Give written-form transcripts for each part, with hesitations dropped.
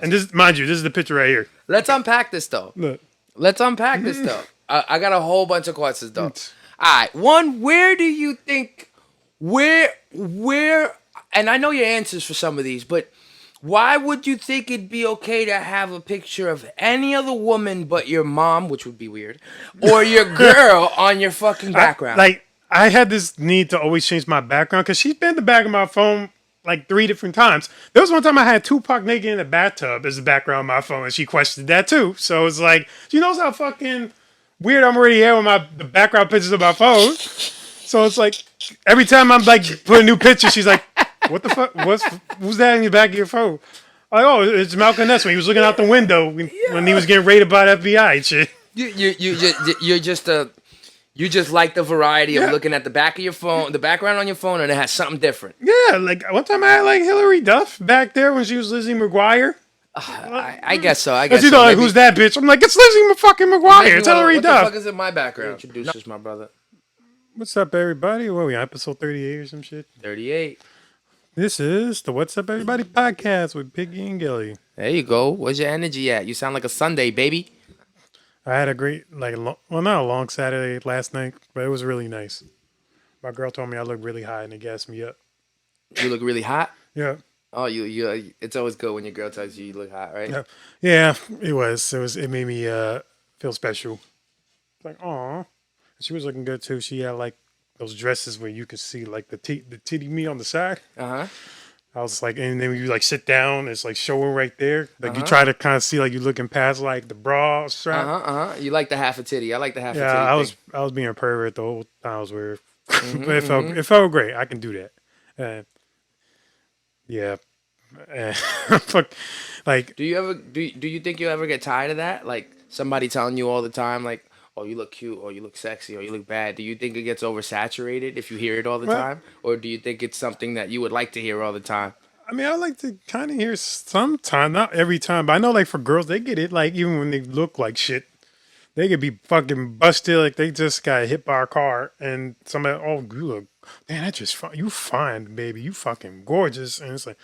And this, mind you, this is the picture right here. Let's unpack this though. Look. Let's unpack this though. I got a whole bunch of questions though. It's- All right, one. Where do you think? Where? And I know your answers for some of these, but why would you think it'd be okay to have a picture of any other woman but your mom, which would be weird, or your girl on your fucking background? I had this need to always change my background because she's been in the back of my phone like 3 different times. There was one time I had Tupac naked in the bathtub as the background of my phone, and she questioned that too. So it's like, she knows how fucking weird I'm already here with the background pictures of my phone. So it's like, every time I'm like put a new picture, she's like, what the fuck? Who's that in the back of your phone? Like, oh, it's Malcolm Ness when he was looking out the window when he was getting raided by the FBI and shit. You just like the variety of looking at the back of your phone, the background on your phone, and it has something different. Yeah, like one time I had like Hillary Duff back there when she was Lizzie McGuire. I guess so. I guess She's so. like, who's that bitch? I'm like, it's Lizzie fucking McGuire. It's Hillary Duff. What the fuck is in my background? Introduce this, my brother. What's up, everybody? What are we on, episode 38 or some shit? 38. This is the What's Up, Everybody podcast with Piggy and Gilly. There you go. Where's your energy at? You sound like a Sunday, baby. I had a great, not a long Saturday last night, but it was really nice. My girl told me I look really high and it gassed me up. You look really hot? Yeah. Oh, you. It's always good when your girl tells you look hot, right? Yeah, it was. It made me feel special. Like, aw. She was looking good too. She had like those dresses where you could see like the titty me on the side. Uh-huh. I was like, and then when you like sit down, it's like showing right there. Like you try to kind of see like you're looking past like the bra strap. You like the half a titty. I like the half a titty. Yeah, I was being a pervert the whole time. I was weird. But it felt great. I can do that. Yeah. Fuck. Like, do you think you'll ever get tired of that? Like somebody telling you all the time, like, oh, you look cute, or you look sexy, or you look bad. Do you think it gets oversaturated if you hear it all the time? Or do you think it's something that you would like to hear all the time? I mean, I like to kind of hear sometime, not every time, but I know like for girls, they get it. Like even when they look like shit, they could be fucking busted. Like they just got hit by a car and somebody, oh, you look, man, that just, you fine, baby. You fucking gorgeous. And it's like,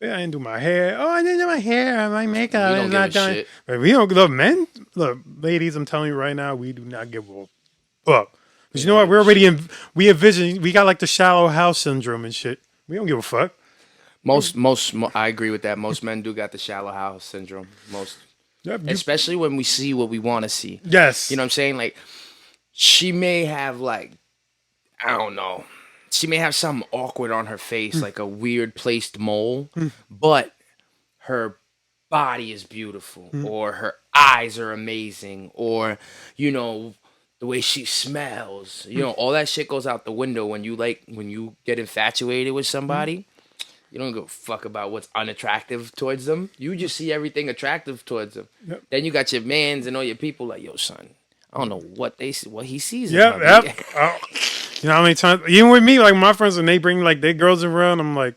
yeah, I didn't do my hair. Oh, I didn't do my hair. My makeup is not done. Shit. But we don't look, men. Look, ladies, I'm telling you right now, we do not give a fuck. Because you know what? We're already we envision. We got like the shallow house syndrome and shit. We don't give a fuck. I agree with that. Most men do got the shallow house syndrome. Especially when we see what we want to see. Yes. You know what I'm saying? Like, she may have like, I don't know. She may have something awkward on her face, like a weird placed mole, but her body is beautiful, or her eyes are amazing, or, you know, the way she smells. You know, all that shit goes out the window when you get infatuated with somebody. You don't give a fuck about what's unattractive towards them. You just see everything attractive towards them. Yep. Then you got your mans and all your people like, yo, son, I don't know what he sees. Yep. You know how many times, even with me, like my friends, when they bring like their girls around, I'm like,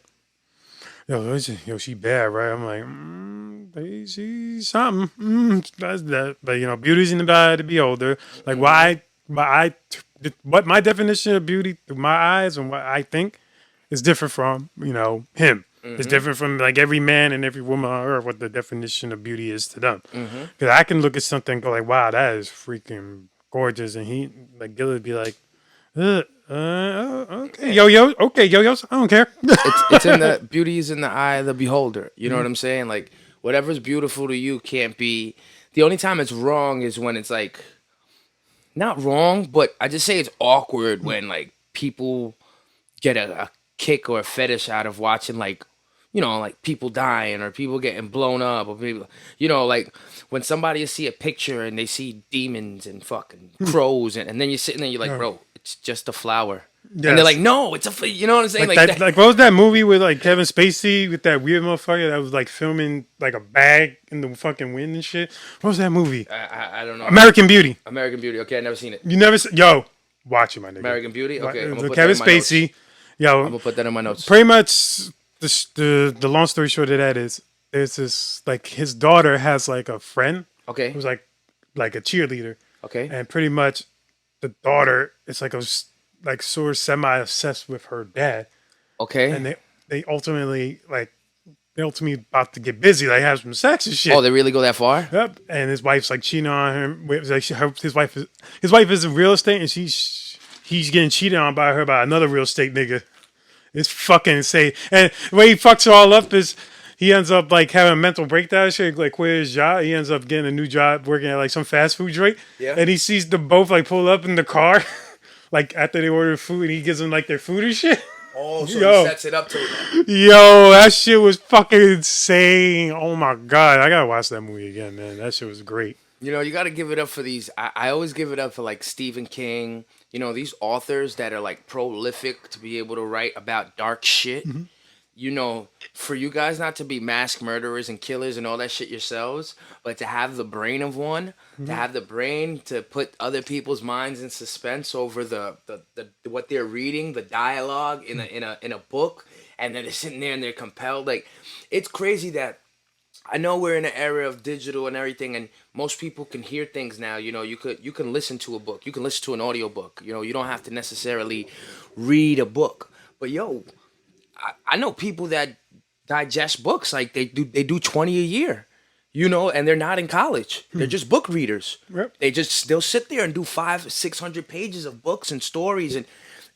yo, she bad, right? I'm like, she's something. That's that. But you know, beauty's in the eye of the beholder. Like what my definition of beauty through my eyes and what I think is different from, you know, him. It's different from like every man and every woman on earth what the definition of beauty is to them. Because I can look at something and go like, wow, that is freaking gorgeous, and he like Gil would be like, okay, yo-yos, I don't care. it's in the beauty is in the eye of the beholder. You know what I'm saying? Like whatever's beautiful to you can't be. The only time it's wrong is when it's like, not wrong, but I just say it's awkward when like people get a kick or a fetish out of watching like, you know, like people dying or people getting blown up or people, you know, like when somebody see a picture and they see demons and fucking crows and then you're sitting there, you're like, bro, it's just a flower. Yes. And they're like, no, it's a, you know what I'm saying? Like what was that movie with like Kevin Spacey with that weird motherfucker that was like filming like a bag in the fucking wind and shit? What was that movie? I don't know. American Beauty. Okay, I never seen it. You never yo, watch it, my nigga. American Beauty? Okay, I'm gonna put Kevin that in my Spacey. Notes. Yo, I'm gonna put that in my notes. Pretty much the long story short of that is there's this like his daughter has like a friend. Okay. Who's like a cheerleader. Okay. And pretty much the daughter is like sort of semi obsessed with her dad. Okay. And they ultimately like they ultimately about to get busy, like have some sex and Oh, shit. they really go that far? Yep. And his wife's like cheating on him. Like his wife is in real estate, and he's getting cheated on by her by another real estate nigga. It's fucking insane. And the way he fucks her all up is he ends up like having a mental breakdown and shit, like quit his job. He ends up getting a new job working at like some fast food joint. Yeah. And he sees them both like pull up in the car, like after they order food, and he gives them like their food and shit. Oh, so Yo. he sets it up to that. Yo, that shit was fucking insane. Oh my god, I gotta watch that movie again, man. That shit was great. You know, you got to give it up for these. I always give it up for like Stephen King. You know, these authors that are like prolific to be able to write about dark shit. You know, for you guys not to be mass murderers and killers and all that shit yourselves, but to have the brain of one, to have the brain to put other people's minds in suspense over the what they're reading, the dialogue in a book, and then they're sitting there and they're compelled. Like, it's crazy that I know we're in an era of digital and everything, and most people can hear things now. You know, you can listen to a book, you can listen to an audiobook. You know, you don't have to necessarily read a book. But yo, I know people that digest books like they do 20 a year. You know, and they're not in college. They're just book readers. Yep. They'll sit there and do 500-600 pages of books and stories,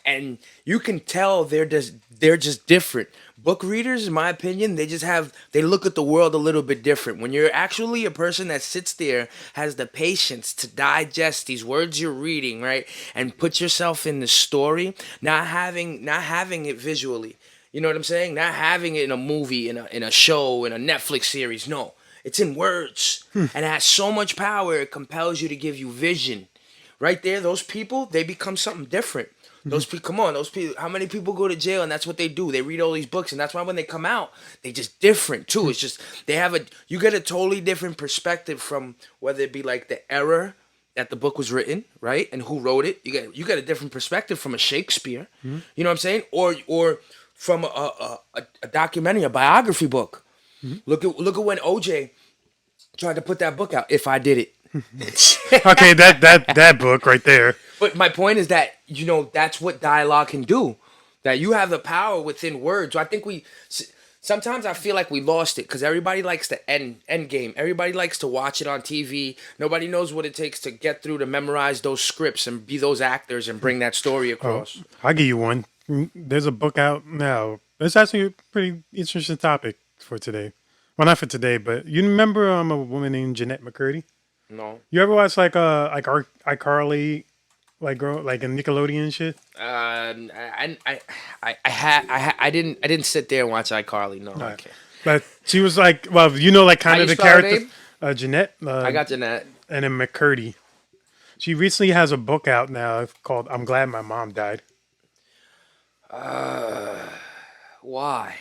and you can tell they're just different. Book readers, in my opinion, they look at the world a little bit different. When you're actually a person that sits there, has the patience to digest these words you're reading, right, and put yourself in the story, not having it visually. You know what I'm saying? Not having it in a movie, in a show, in a Netflix series. No, it's in words, and it has so much power. It compels you to give you vision. Right there, those people, they become something different. Those people, come on, those people. How many people go to jail and that's what they do? They read all these books, and that's why when they come out, they just different too. It's just you get a totally different perspective from whether it be like the era that the book was written, right, and who wrote it. You get a different perspective from a Shakespeare. You know what I'm saying? Or from a documentary, a biography book. Look at when OJ tried to put that book out. If I Did It. Okay, that book right there. But my point is that, you know, that's what dialogue can do. That you have the power within words. So I think sometimes I feel like we lost it because everybody likes the end game. Everybody likes to watch it on TV. Nobody knows what it takes to get through to memorize those scripts and be those actors and bring that story across. I'll give you one. There's a book out now. It's actually a pretty interesting topic for today. Well, not for today, but you remember a woman named Jeanette McCurdy? No. You ever watch like iCarly, like girl, like a Nickelodeon and shit? I didn't sit there and watch iCarly. No, I can't. But she was like, well, you know, like kind How of you the spell her character, name? Jeanette. I got Jeanette. And then McCurdy. She recently has a book out now called "I'm Glad My Mom Died." Why?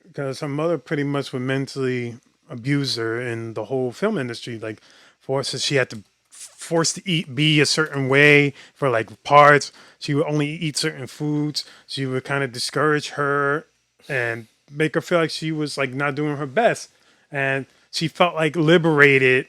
Because her mother pretty much would mentally abuse her in the whole film industry. Like, she had to forced to be a certain way for like parts. She would only eat certain foods. She would kind of discourage her and make her feel like she was like not doing her best. And she felt like liberated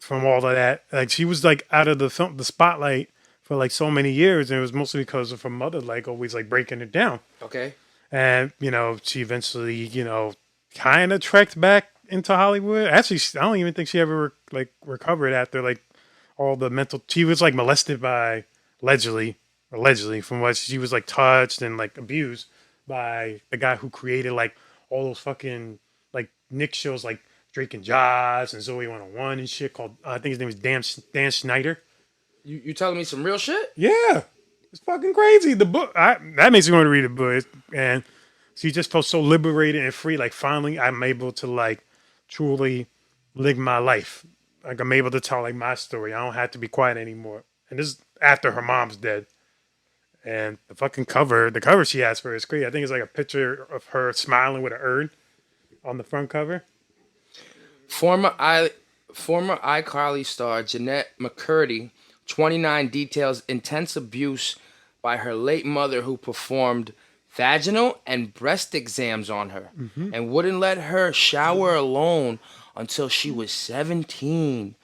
from all of that. Like she was like out of the spotlight for like so many years, and it was mostly because of her mother like always like breaking her down. Okay. And, you know, she eventually, you know, kind of trekked back into Hollywood. Actually, I don't even think she ever, like, recovered after, like, all the mental... She was, like, molested by, allegedly, from what she was, like, touched and, like, abused by the guy who created, like, all those fucking, like, Nick shows, like, Drake and Josh and Zoe 101 and shit called... I think his name was Dan Schneider. You telling me some real shit? Yeah. It's fucking crazy. The book that makes me want to read the book, and she just felt so liberated and free. Like finally, I'm able to like truly live my life. Like I'm able to tell like my story. I don't have to be quiet anymore. And this is after her mom's dead. And the cover she has for it is great. I think it's like a picture of her smiling with an urn on the front cover. Former iCarly star Jeanette McCurdy, 29, details intense abuse by her late mother who performed vaginal and breast exams on her and wouldn't let her shower alone until she was 17.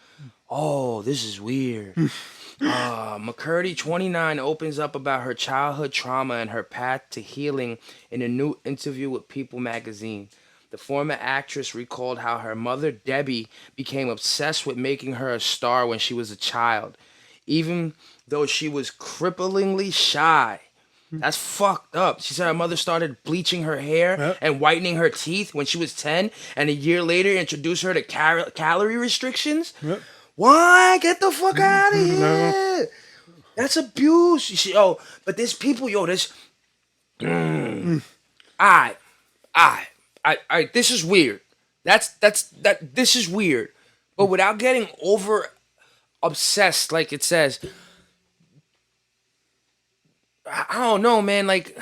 Oh, this is weird. McCurdy, 29, opens up about her childhood trauma and her path to healing in a new interview with People magazine. The former actress recalled how her mother, Debbie, became obsessed with making her a star when she was a child, even though she was cripplingly shy. That's fucked up. She said her mother started bleaching her hair Yep. and whitening her teeth when she was 10, and a year later introduced her to calorie restrictions. Yep. What? Get the fuck out of No. here. That's abuse. But there's people, this. I. This is weird. This is weird. But without getting over obsessed, like it says, I don't know, man. Like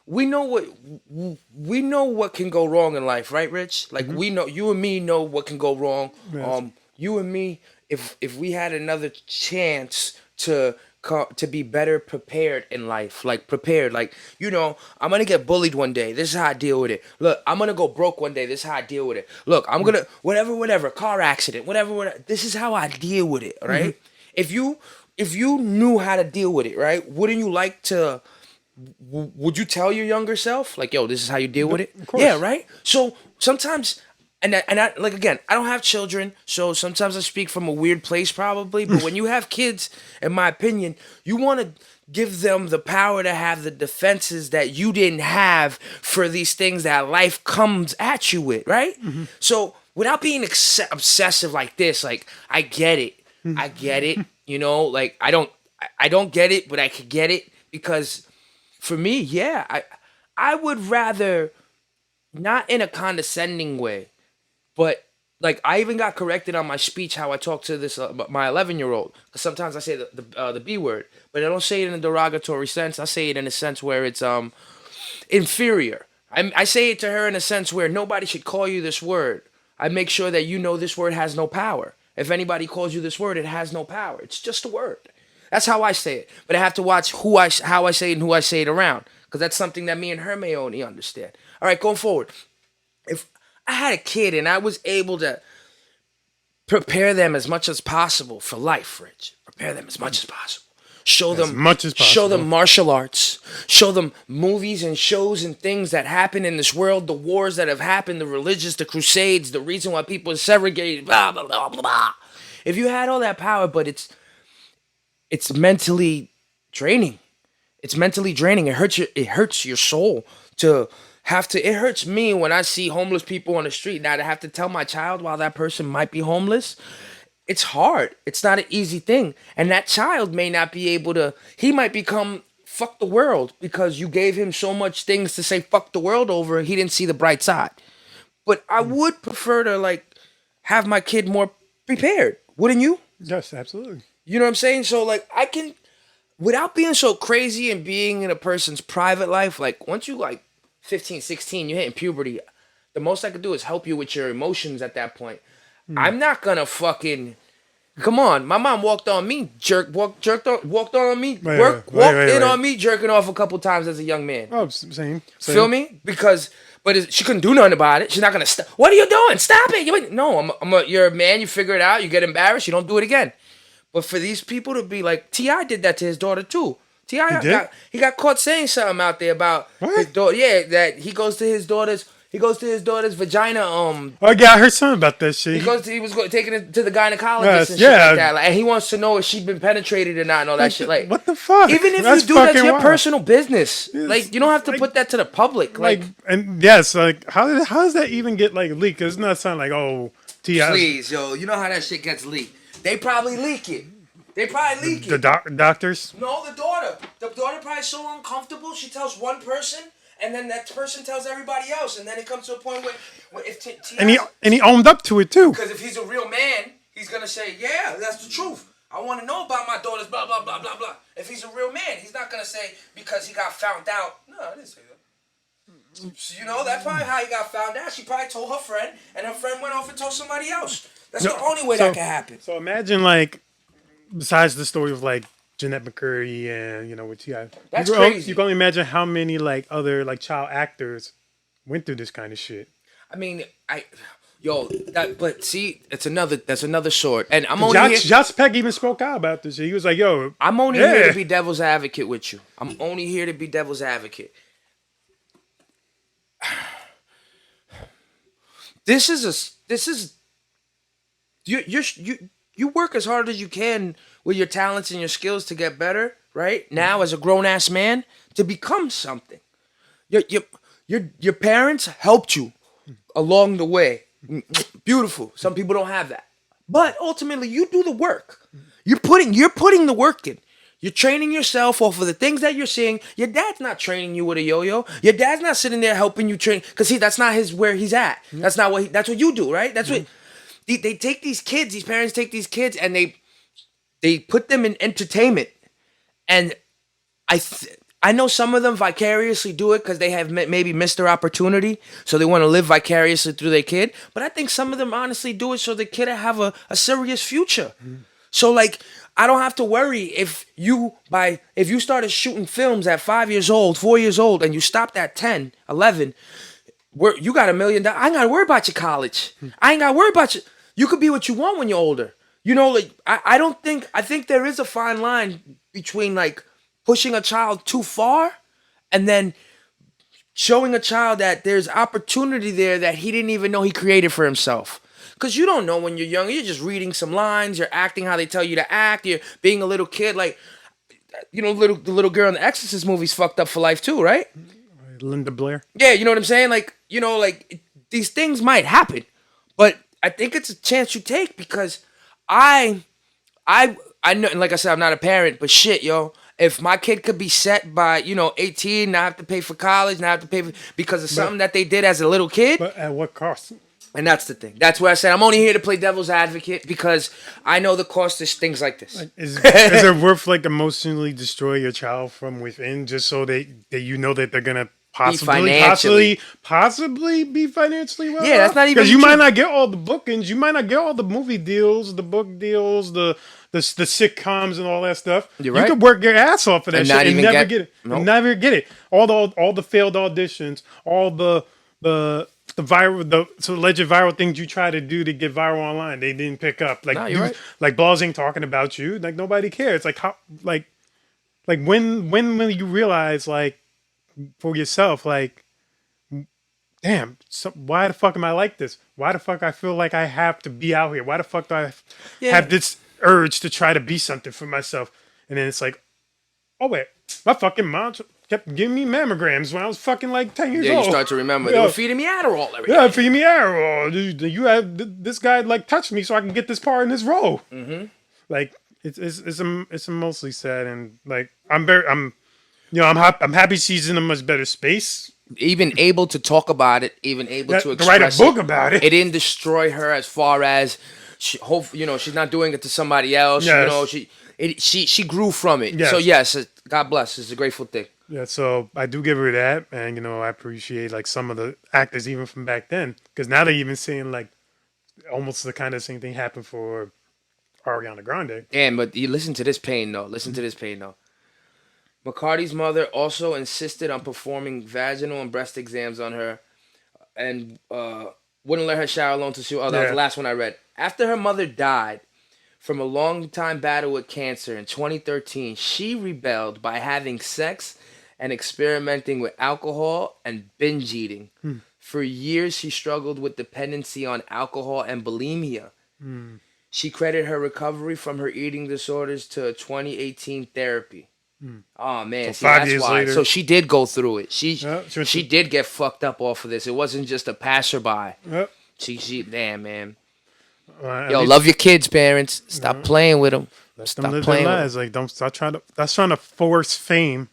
we know what can go wrong in life, right, Rich? Like we know, you and me know what can go wrong. Yes. You and me, if we had another chance to be better prepared in life, like prepared, like I'm gonna get bullied one day. This is how I deal with it. Look, I'm gonna go broke one day. This is how I deal with it. Look, I'm gonna whatever, car accident, whatever. This is how I deal with it, right? If you knew how to deal with it, right? Wouldn't you like to? Would you tell your younger self, like, yo, this is how you deal with it? Of course. Yeah, right. So sometimes. And I like, again, I don't have children, so sometimes I speak from a weird place probably. But when you have kids, in my opinion, you want to give them the power to have the defenses that you didn't have for these things that life comes at you with, right? So without being obsessive like this, like I get it, like I don't get it, but I could get it because for me, yeah, I would rather not in a condescending way. But like I even got corrected on my speech how I talk to this my 11-year-old, because sometimes I say the B word, but I don't say it in a derogatory sense. I say it in a sense where it's inferior. I say it to her in a sense where nobody should call you this word. I make sure that this word has no power. If anybody calls you this word, it has no power. It's just a word. That's how I say it. But I have to watch how I say it and who I say it around, because that's something that me and her may only understand. All right, going forward. If I had a kid and I was able to prepare them as much as possible for life, Rich. Prepare them as much as possible. Show them martial arts. Show them movies and shows and things that happen in this world, the wars that have happened, the religious, the crusades, the reason why people are segregated, blah, blah, blah, blah, blah. If you had all that power, but it's mentally draining. It's mentally draining. It hurts your soul to it hurts me when I see homeless people on the street. Now to have to tell my child while that person might be homeless, it's hard. It's not an easy thing. And that child may not be able to, he might become fuck the world because you gave him so much things to say fuck the world over, he didn't see the bright side. But I would prefer to like have my kid more prepared. Wouldn't you? Yes, absolutely. You know what I'm saying? So like I can, without being so crazy and being in a person's private life, like once you like 15, 16, you're hitting puberty. The most I could do is help you with your emotions at that point. I'm not gonna fucking come on. My mom walked on me, walked on me, walked in on me, jerking off a couple times as a young man. Oh, same. Feel me? She couldn't do nothing about it. She's not gonna stop. What are you doing? Stop it! You're a man. You figure it out. You get embarrassed. You don't do it again. But for these people to be like, T.I. did that to his daughter too. T.I. got caught saying something out there about his daughter. Yeah, that he goes to his daughter's vagina. Oh yeah, I heard something about that shit. He was taking it to the gynecologist and shit like that. Like, and he wants to know if she's been penetrated or not and all that shit. Like, what the fuck? Even if you do, that's your personal business. Yes. Like, you don't have to put that to the public. And yes, like how does that even get like leaked? Cause it's not sounding like T.I. Please, yo, you know how that shit gets leaked. They probably leak it. The doctors? No, the daughter. The daughter probably so uncomfortable. She tells one person, and then that person tells everybody else, and then it comes to a point where if and he owned up to it too. Because if he's a real man, he's gonna say, "Yeah, that's the truth. I want to know about my daughter's blah blah blah blah blah." If he's a real man, he's not gonna say because he got found out. No, I didn't say that. So, that's probably how he got found out. She probably told her friend, and her friend went off and told somebody else. That's the only way that can happen. So imagine like. Besides the story of like Jeanette McCurry and with T.I. That's crazy. You can only imagine how many like other like child actors went through this kind of shit. I mean, but see, that's another sword. And I'm only here. Josh Peck even spoke out about this shit. He was like, "Yo, I'm only here to be devil's advocate with you. I'm only here to be devil's advocate." this is you work as hard as you can with your talents and your skills to get better, right? Now as a grown ass man to become something. Your parents helped you along the way. Beautiful. Some people don't have that. But ultimately you do the work. You're putting the work in. You're training yourself off of the things that you're seeing. Your dad's not training you with a yo-yo. Your dad's not sitting there helping you train because that's not where he's at. That's not that's what you do, right? That's what they take these kids. These parents take these kids and they put them in entertainment. And I know some of them vicariously do it because they have maybe missed their opportunity, so they want to live vicariously through their kid. But I think some of them honestly do it so the kid will have a serious future. So like, I don't have to worry if you started shooting films at 5 years old, 4 years old, and you stopped at 10, 11, where you got $1 million. I ain't got to worry about your college. I ain't got to worry about you. You could be what you want when you're older. You know, like I think there is a fine line between like pushing a child too far and then showing a child that there's opportunity there that he didn't even know he created for himself. Because you don't know when you're young. You're just reading some lines. You're acting how they tell you to act. You're being a little kid. Like, you know, the little girl in the Exorcist movies fucked up for life too, right? Linda Blair. Yeah, you know what I'm saying? Like, you know, like these things might happen. But I think it's a chance you take because I know, and like I said, I'm not a parent, but shit, yo. If my kid could be set by, 18, not have to pay for college, not have to pay because of something that they did as a little kid. But at what cost? And that's the thing. That's where I said I'm only here to play devil's advocate because I know the cost of things like this. Like, is it worth like emotionally destroy your child from within just so that you know that they're gonna possibly be financially well? Yeah, that's not even because you might not get all the bookings, you might not get all the movie deals, the book deals, the sitcoms and all that stuff. You're right. You could work your ass off of that shit and never get it. Nope. Never get it. All the failed auditions, all the alleged viral things you try to do to get viral online, they didn't pick up. Like, you're right. Like Balls ain't talking about you. Like nobody cares. Like how like when will you realize like for yourself like, damn, why the fuck am I like this? Why the fuck I feel like I have to be out here? Why the fuck do I have this urge to try to be something for myself? And then it's like, oh wait, my fucking mom kept giving me mammograms when I was fucking like 10 years old. Yeah, you start to remember. They were feeding me Adderall every day. Yeah, feeding me Adderall. You have this guy like touched me so I can get this part in his role. Mm-hmm. Like it's mostly sad and like I'm happy she's in a much better space. Even able to talk about it, even able to express write a book about it. It didn't destroy her as far as she's not doing it to somebody else. Yes. She grew from it. Yes. So yes, God bless. It's a grateful thing. Yeah, so I do give her that, and I appreciate like some of the actors even from back then, because now they're even seeing like almost the kind of same thing happen for Ariana Grande. Damn, but you listen to this pain though. McCarty's mother also insisted on performing vaginal and breast exams on her, and wouldn't let her shower alone till she. Oh, that was the last one I read. After her mother died from a long time battle with cancer in 2013, she rebelled by having sex and experimenting with alcohol and binge eating. For years, she struggled with dependency on alcohol and bulimia. She credited her recovery from her eating disorders to a 2018 therapy. Oh man, so that's 5 years why. later. So she did go through it. She did get fucked up off of this. It wasn't just a passerby. Yep. She damn man. Yo, love your kids, parents. Stop playing with them. Let them live their lives. Like, don't stop trying to force fame.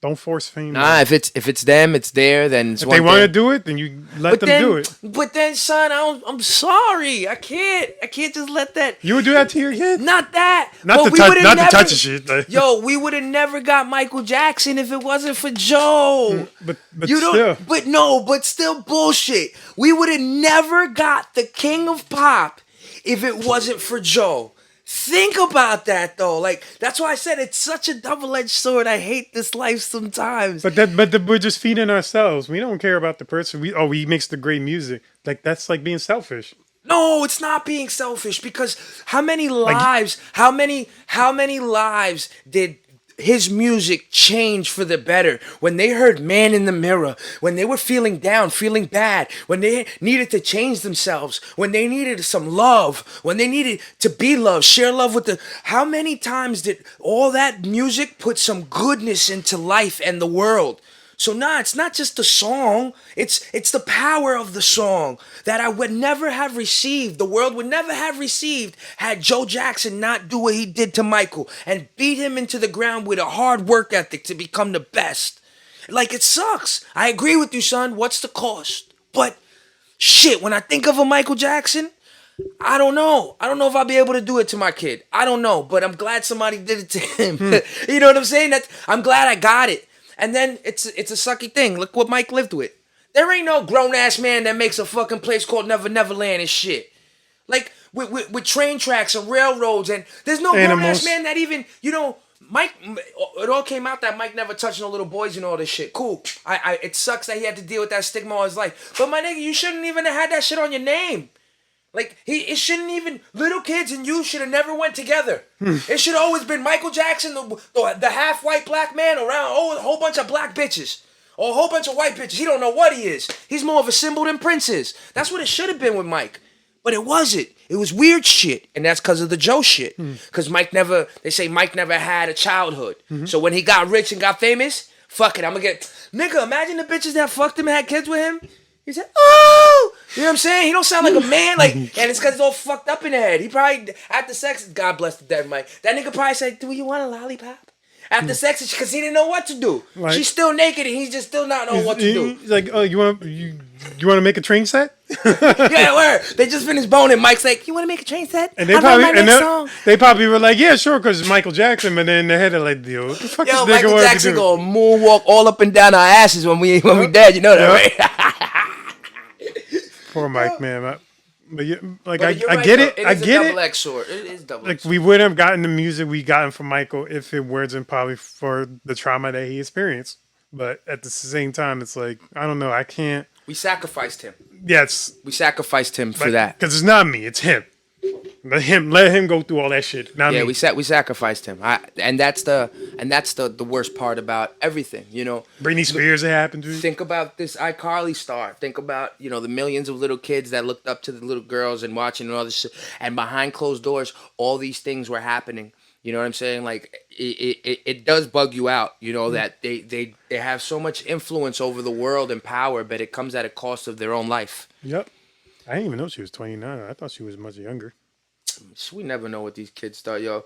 Don't force fame. Nah, if it's them, it's there. Then it's if they want to do it, then you let them do it. But then, son, I'm sorry. I can't just let that. You would do that to your kid? Not that. Not to touch shit. Like. Yo, we would have never got Michael Jackson if it wasn't for Joe. But still. But still bullshit. We would have never got the king of pop if it wasn't for Joe. Think about that though. Like that's why I said it's such a double-edged sword. I hate this life sometimes. But we're just feeding ourselves. We don't care about the person. He makes the great music. Like that's like being selfish. No, it's not being selfish because how many lives? How many lives did his music changed for the better. When they heard Man in the Mirror, when they were feeling down, feeling bad, when they needed to change themselves, when they needed some love, when they needed to be loved, share love with the... How many times did all that music put some goodness into life and the world? So it's not just the song. It's the power of the song that I would never have received. The world would never have received had Joe Jackson not do what he did to Michael and beat him into the ground with a hard work ethic to become the best. Like, it sucks. I agree with you, son. What's the cost? But shit, when I think of a Michael Jackson, I don't know. I don't know if I'll be able to do it to my kid. I don't know, but I'm glad somebody did it to him. You know what I'm saying? I'm glad I got it. And then it's a sucky thing. Look what Mike lived with. There ain't no grown-ass man that makes a fucking place called Never Neverland and shit. Like, with train tracks and railroads, and there's no grown-ass man that even, Mike, it all came out that Mike never touched no little boys and all this shit. Cool. It sucks that he had to deal with that stigma all his life. But my nigga, you shouldn't even have had that shit on your name. Like, it shouldn't even... Little kids and you should have never went together. It should have always been Michael Jackson, the half-white black man around a whole bunch of black bitches. Or a whole bunch of white bitches. He don't know what he is. He's more of a symbol than Prince is. That's what it should have been with Mike. But it wasn't. It was weird shit. And that's because of the Joe shit. Because they say Mike never had a childhood. So when he got rich and got famous, fuck it, I'm going to get... Nigga, imagine the bitches that fucked him and had kids with him. He said, oh! You know what I'm saying? He don't sound like a man. Like, and it's because it's all fucked up in the head. He probably, after sex, God bless the dead Mike. That nigga probably said, do you want a lollipop? After sex, because he didn't know what to do. Like, she's still naked and he's just still not knowing what to do. Like, oh, you want to make a train set? Yeah, word. They just finished boning. Mike's like, you want to make a train set? And they probably were like, yeah, sure, because it's Michael Jackson. But then they had to like, yo, what the fuck is this nigga Michael Jackson gonna moonwalk all up and down our asses when we dead. You know that, right? Poor Mike, man. But I right, get it. I get it. Double-edged sword. It is double-edged. Like, we wouldn't have gotten the music we gotten from Michael if it wasn't probably for the trauma that he experienced. But at the same time, it's like, I don't know. I can't. We sacrificed him. Yes. We sacrificed him for that. Because it's not me. It's him. Let him go through all that shit. Not me. We sacrificed him. And that's the worst part about everything, Britney Spears, it happened to. Think about this iCarly star. Think about, the millions of little kids that looked up to the little girls and watching all this shit. And behind closed doors, all these things were happening. You know what I'm saying? Like, it does bug you out, that they have so much influence over the world and power, but it comes at a cost of their own life. Yep. I didn't even know she was 29. I thought she was much younger. We never know what these kids start, yo.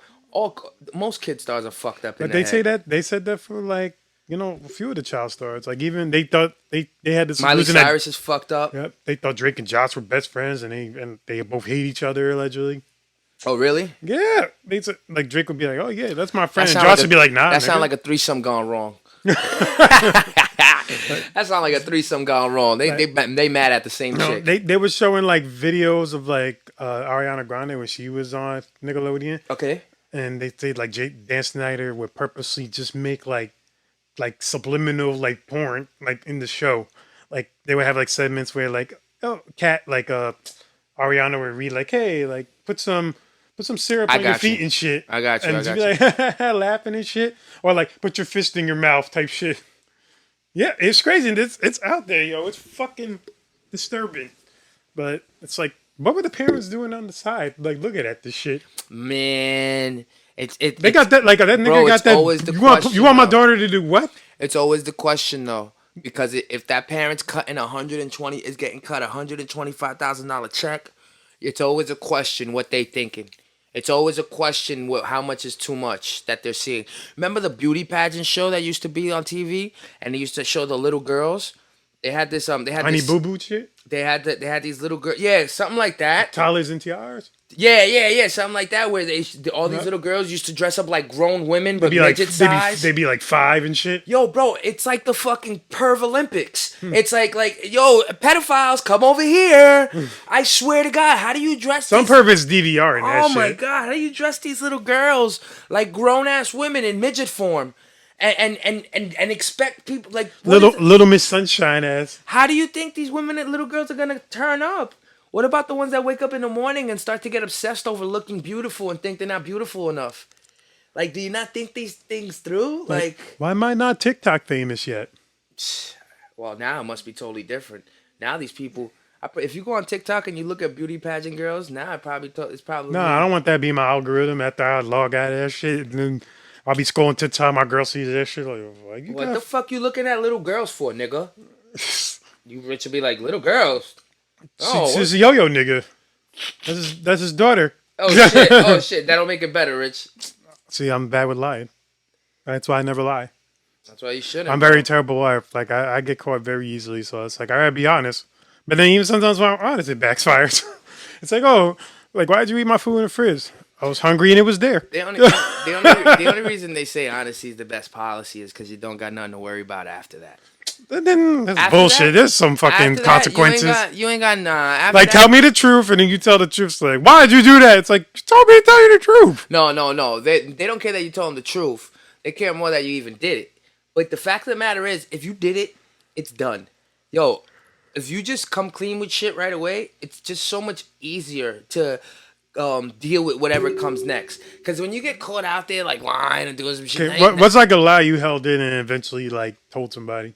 Most kid stars are fucked up. But they said that for like, a few of the child stars. Like, even they thought they had this. Miley Cyrus is fucked up. Yep. They thought Drake and Josh were best friends, and they both hate each other allegedly. Oh, really? Yeah. They said, like, Drake would be like, oh yeah, that's my friend. And Josh would be like, nah. That sounds like a threesome gone wrong. That sounds like a threesome gone wrong. They mad at the same chick. They were showing like videos of like Ariana Grande when she was on Nickelodeon. Okay. And they say like Dan Snyder would purposely just make like subliminal like porn like in the show. Like they would have like segments where like Ariana would read like, hey, like put some syrup on your feet and shit. I got you. And just be like laughing and shit. Or like put your fist in your mouth type shit. Yeah, it's crazy. It's out there, yo. It's fucking disturbing. But it's like, what were the parents doing on the side? Like, looking at this shit. Man, they got that, like, that nigga bro, got that. Always the question, you want my daughter to do what? It's always the question, though. Because if that parent's getting cut $125,000 check, it's always a question what they thinking. It's always a question how much is too much that they're seeing. Remember the beauty pageant show that used to be on TV, and they used to show the little girls. They had this Honey Boo Boo shit. They had these little girls. Yeah, something like that. Toddlers and tiaras. Yeah, something like that. Where all these little girls used to dress up like grown women, but midget size. They'd be like 5 and shit. Yo, bro, it's like the fucking perv Olympics. It's like yo, pedophiles, come over here. I swear to God, how do you dress? Some perverts DVR in that shit. Oh my God, how do you dress these little girls like grown ass women in midget form? And expect people like little Miss Sunshine ass. How do you think these women and little girls are gonna turn up? What about the ones that wake up in the morning and start to get obsessed over looking beautiful and think they're not beautiful enough? Like, do you not think these things through? Like, Like, why am I not TikTok famous yet? well, now it must be totally different. Now these people, if you go on TikTok and you look at beauty pageant girls, now it's No, I probably don't want that to be my algorithm after I log out of that shit. And then I'll be scrolling TikTok. My girl sees that shit. Like you what got. the fuck you looking at little girls for, nigga? You rich will be like little girls. Oh, She's a yo-yo nigga. That's his daughter. oh shit, oh shit. That'll make it better, Rich. See, I'm bad with lying. That's why I never lie. That's why you shouldn't. I'm very terrible wife. Like I get caught very easily, so it's like I gotta be honest. But then even sometimes when I'm honest, it backfires. It's like, oh, like why'd you eat my food in the fridge? I was hungry and it was there. The only reason they say honesty is the best policy is because you don't got nothing to worry about after that. But then that's After bullshit. that- There's some fucking After that, consequences. you ain't got nah. After Like that, tell me the truth, and then you tell the truth. It's like, why'd you do that? It's like you told me to tell you the truth. no. They don't care that you told them the truth. They care more that you even did it. But the fact of the matter is, if you did it, it's done. Yo, if you just come clean with shit right away, it's just so much easier to deal with whatever comes next. Because when you get caught out there like lying and doing some shit, Okay, what's like a lie you held in and eventually like told somebody?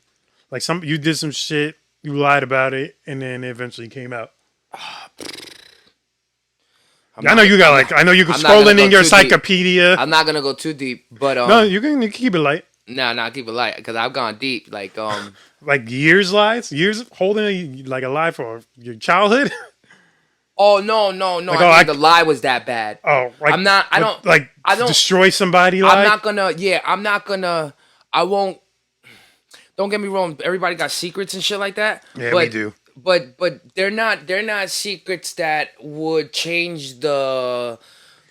Like you did some shit, you lied about it, and then it eventually came out. I know you can I'm not scroll gonna in go your too deep. encyclopedia. I'm not gonna go too deep, but No, you can keep it light. nah, keep it light because I've gone deep. Like years years holding a lie for your childhood. Oh no! Like, I mean, the lie was that bad. Oh, like I'm not. I don't. like I don't destroy somebody. Lie? I'm not gonna. Yeah, I'm not gonna. I won't. Don't get me wrong. Everybody got secrets and shit like that. Yeah, but, we do. But they're not. They're not secrets that would change the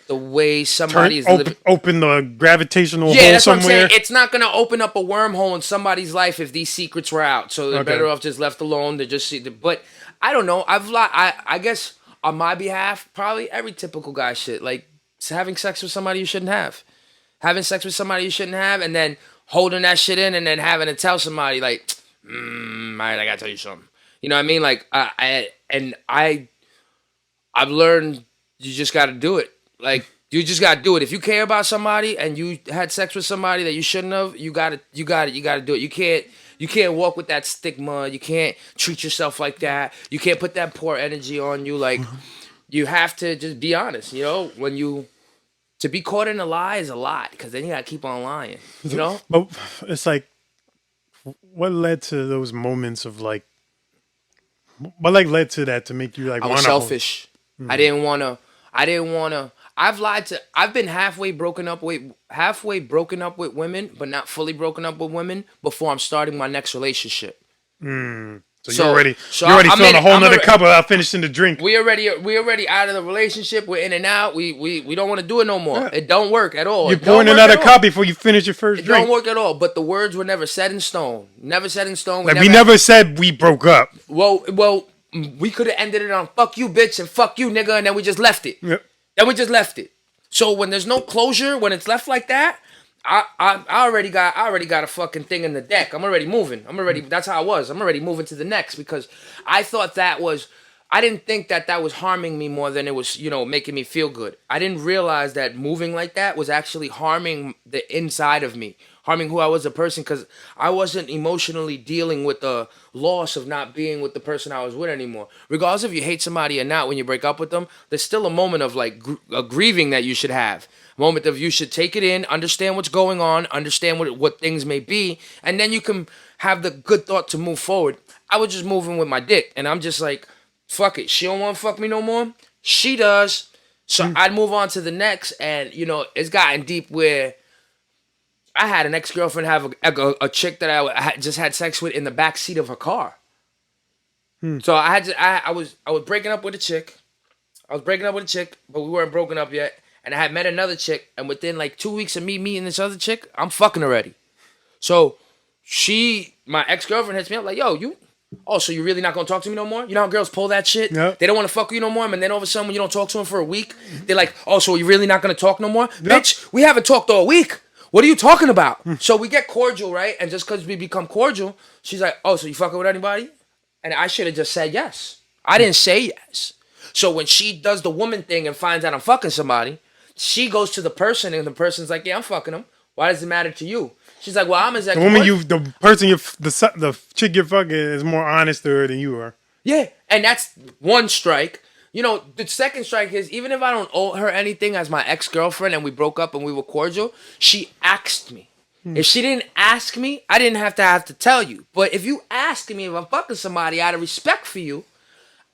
way somebody's living. Open the gravitational Yeah, hole that's what I'm somewhere. saying. It's not gonna open up a wormhole in somebody's life if these secrets were out. So they're Okay. better off just left alone. They just see. But I don't know. I guess on my behalf, probably every typical guy shit like having sex with somebody you shouldn't have, having sex with somebody you shouldn't have, and then holding that shit in, and then having to tell somebody like, all right, I gotta tell you something. You know what I mean? Like I've learned you just gotta do it. Like you just gotta do it. If you care about somebody and you had sex with somebody that you shouldn't have, you gotta do it. You can't walk with that stigma. You can't treat yourself like that. You can't put that poor energy on you. Like you have to just be honest. You know, to be caught in a lie is a lot because then you gotta keep on lying. You know. But it's like, what led to those moments of like, what like led to that to make you like I want was to selfish. I didn't wanna. I've lied to. I've been halfway broken up with women, but not fully broken up with women before I'm starting my next relationship. So So- you're already so you're already I'm filling in- a whole I'm nother alre- cup without finishing the drink. We already out of the relationship. We're in and out. We don't want to do it no more. Yeah. It don't work at all. You're It don't pouring work another at all. cup before you finish your first It drink. don't work at all. But the words were never set in stone. Never set in stone. Like we never said we broke up. Well, we could have ended it on "fuck you, bitch" and "fuck you, nigga," and then we just left it. Yep. Then we just left it. So when there's no closure, when it's left like that, I already got a fucking thing in the deck. I'm already moving. That's how I was. I'm already moving to the next because I thought I didn't think that was harming me more than it was, making me feel good. I didn't realize that moving like that was actually harming the inside of me, harming who I was as a person because I wasn't emotionally dealing with the loss of not being with the person I was with anymore. Regardless if you hate somebody or not, when you break up with them, there's still a moment of like a grieving that you should have. Moment of you should take it in, understand what's going on, understand what things may be, and then you can have the good thought to move forward. I was just moving with my dick, and I'm just like, fuck it. She don't want to fuck me no more. She does. So I'd move on to the next, and it's gotten deep where I had an ex-girlfriend have a chick that I had just had sex with in the back seat of her car. So I was breaking up with a chick. But we weren't broken up yet. And I had met another chick, and within like 2 weeks of me meeting this other chick, I'm fucking already. So my ex-girlfriend hits me up like, yo, so you really not gonna talk to me no more? You know how girls pull that shit? Yep. They don't want to fuck with you no more, and then all of a sudden when you don't talk to them for a week, they're like, oh, so you really not gonna talk no more? Yep. Bitch, we haven't talked all week. What are you talking about? So we get cordial, right? And just because we become cordial, she's like, oh, so you fucking with anybody? And I should have just said yes. I didn't say yes. So when she does the woman thing and finds out I'm fucking somebody, she goes to the person, and the person's like, yeah, I'm fucking him. Why does it matter to you? She's like, well, I'm his ex. The chick you're fucking is more honest to her than you are. Yeah, and that's one strike. You know, the second strike is, even if I don't owe her anything as my ex-girlfriend and we broke up and we were cordial, she asked me. If she didn't ask me, I didn't have to tell you. But if you ask me if I'm fucking somebody out of respect for you,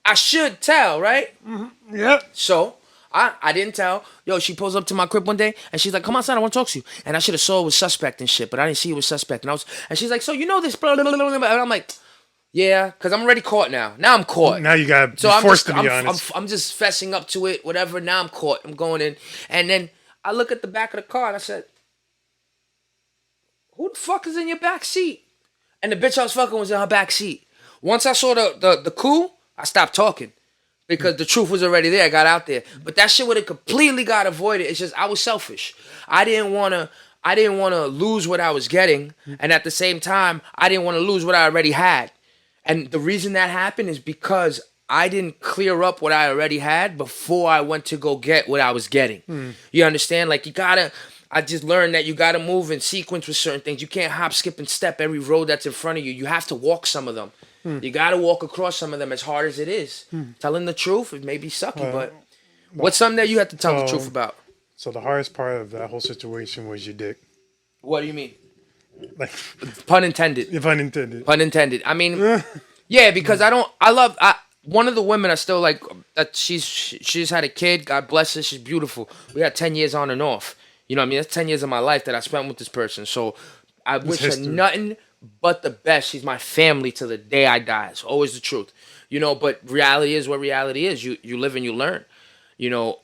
I should tell, right? Mm-hmm. Yep. So I didn't tell. Yo, she pulls up to my crib one day and she's like, come outside, I want to talk to you. And I should have saw it was suspect and shit, but I didn't see it was suspect. And she's like, so you know this, blah, blah, blah, blah, blah. And I'm like, yeah, because I'm already caught now. Now I'm caught. Now you got to so be forced to be honest. I'm just fessing up to it, whatever. Now I'm caught. I'm going in. And then I look at the back of the car and I said, who the fuck is in your back seat? And the bitch I was fucking was in her back seat. Once I saw the coup, I stopped talking. Because the truth was already there. I got out there. But that shit would have completely got avoided. It's just I was selfish. I didn't want to lose what I was getting. And at the same time, I didn't want to lose what I already had. And the reason that happened is because I didn't clear up what I already had before I went to go get what I was getting. You understand? Like, I just learned that you gotta move in sequence with certain things. You can't hop, skip, and step every road that's in front of you. You have to walk some of them. You gotta walk across some of them as hard as it is. Telling the truth, it may be sucky, but what's something that you have to tell the truth about? So the hardest part of that whole situation was your dick. What do you mean? Like, pun intended. Pun intended. Pun intended. I mean, yeah, because one of the women I still like, that she's had a kid. God bless her. She's beautiful. We had 10 years on and off. You know what I mean? That's 10 years of my life that I spent with this person. So I wish her nothing but the best. She's my family to the day I die. It's always the truth. You know, but reality is what reality is. You live and you learn. You know,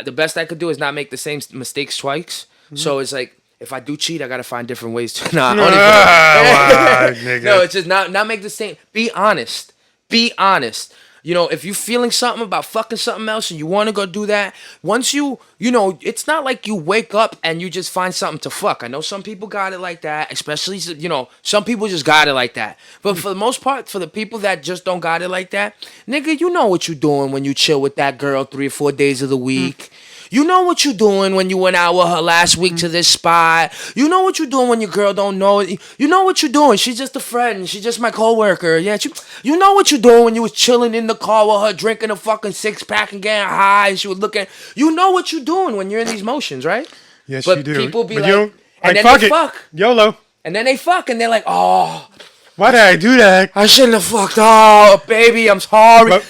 the best I could do is not make the same mistakes twice. So it's like, if I do cheat, I got to find different ways to not. Nigga. No, it's just not make the same. Be honest. Be honest. You know, if you're feeling something about fucking something else and you want to go do that, once you know, it's not like you wake up and you just find something to fuck. I know some people got it like that, especially, you know, some people just got it like that. But for the most part, for the people that just don't got it like that, nigga, you know what you doing when you chill with that girl 3 or 4 days of the week. You know what you doing when you went out with her last week to this spot. You know what you doing when your girl don't know it. You know what you doing. She's just a friend. She's just my coworker. Yeah, you know what you doing when you was chilling in the car with her, drinking a fucking 6-pack and getting high. And she was looking. You know what you doing when you're in these motions, right? Yes, but you do. People be but like, and then fuck they it. fuck. YOLO. And then they fuck, and they're like, oh, why did I do that? I shouldn't have fucked. Oh, baby, I'm sorry.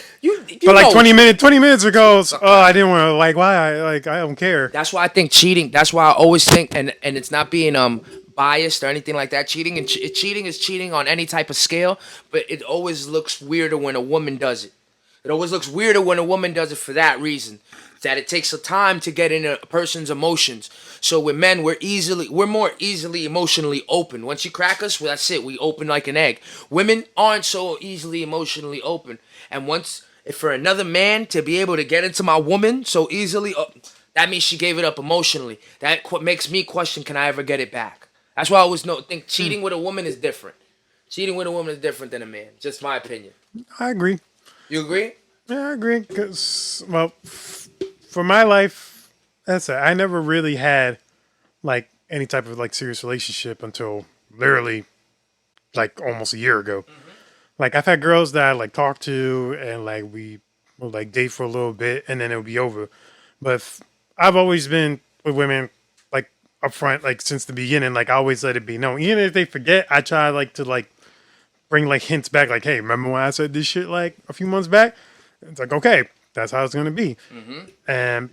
But like 20 minutes ago, I didn't want to, like, why? I don't care. That's why I think cheating, that's why I always think, and it's not being biased or anything like that. Cheating is cheating on any type of scale, but it always looks weirder when a woman does it. It always looks weirder when a woman does it for that reason. That it takes a time to get into a person's emotions. So with men, we're more easily emotionally open. Once you crack us, well, that's it. We open like an egg. Women aren't so easily emotionally open. And if for another man to be able to get into my woman so easily, that means she gave it up emotionally. That makes me question, can I ever get it back? That's why I always think cheating with a woman is different. Cheating with a woman is different than a man. Just my opinion. I agree. You agree? Yeah, I agree. Because, well, for my life, that's it. I never really had, like, any type of, like, serious relationship until literally, like, almost a year ago. Like, I've had girls that I, like, talk to and, like, we will, like, date for a little bit and then it'll be over. But I've always been with women, like, upfront, like, since the beginning. Like, I always let it be known. Even if they forget, I try, like, to, like, bring, like, hints back. Like, hey, remember when I said this shit, like, a few months back? It's like, okay, that's how it's going to be. And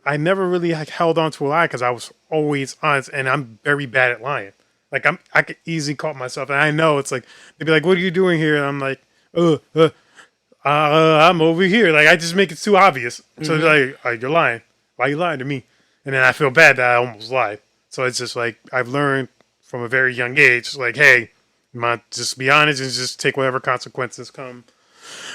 I never really, like, held on to a lie because I was always honest and I'm very bad at lying. Like, I could easily caught myself, and I know it's like, they'd be like, what are you doing here? And I'm like, I'm over here. Like, I just make it too obvious. So they're like, you're lying. Why are you lying to me? And then I feel bad that I almost lied. So it's just like, I've learned from a very young age, like, hey, just be honest and just take whatever consequences come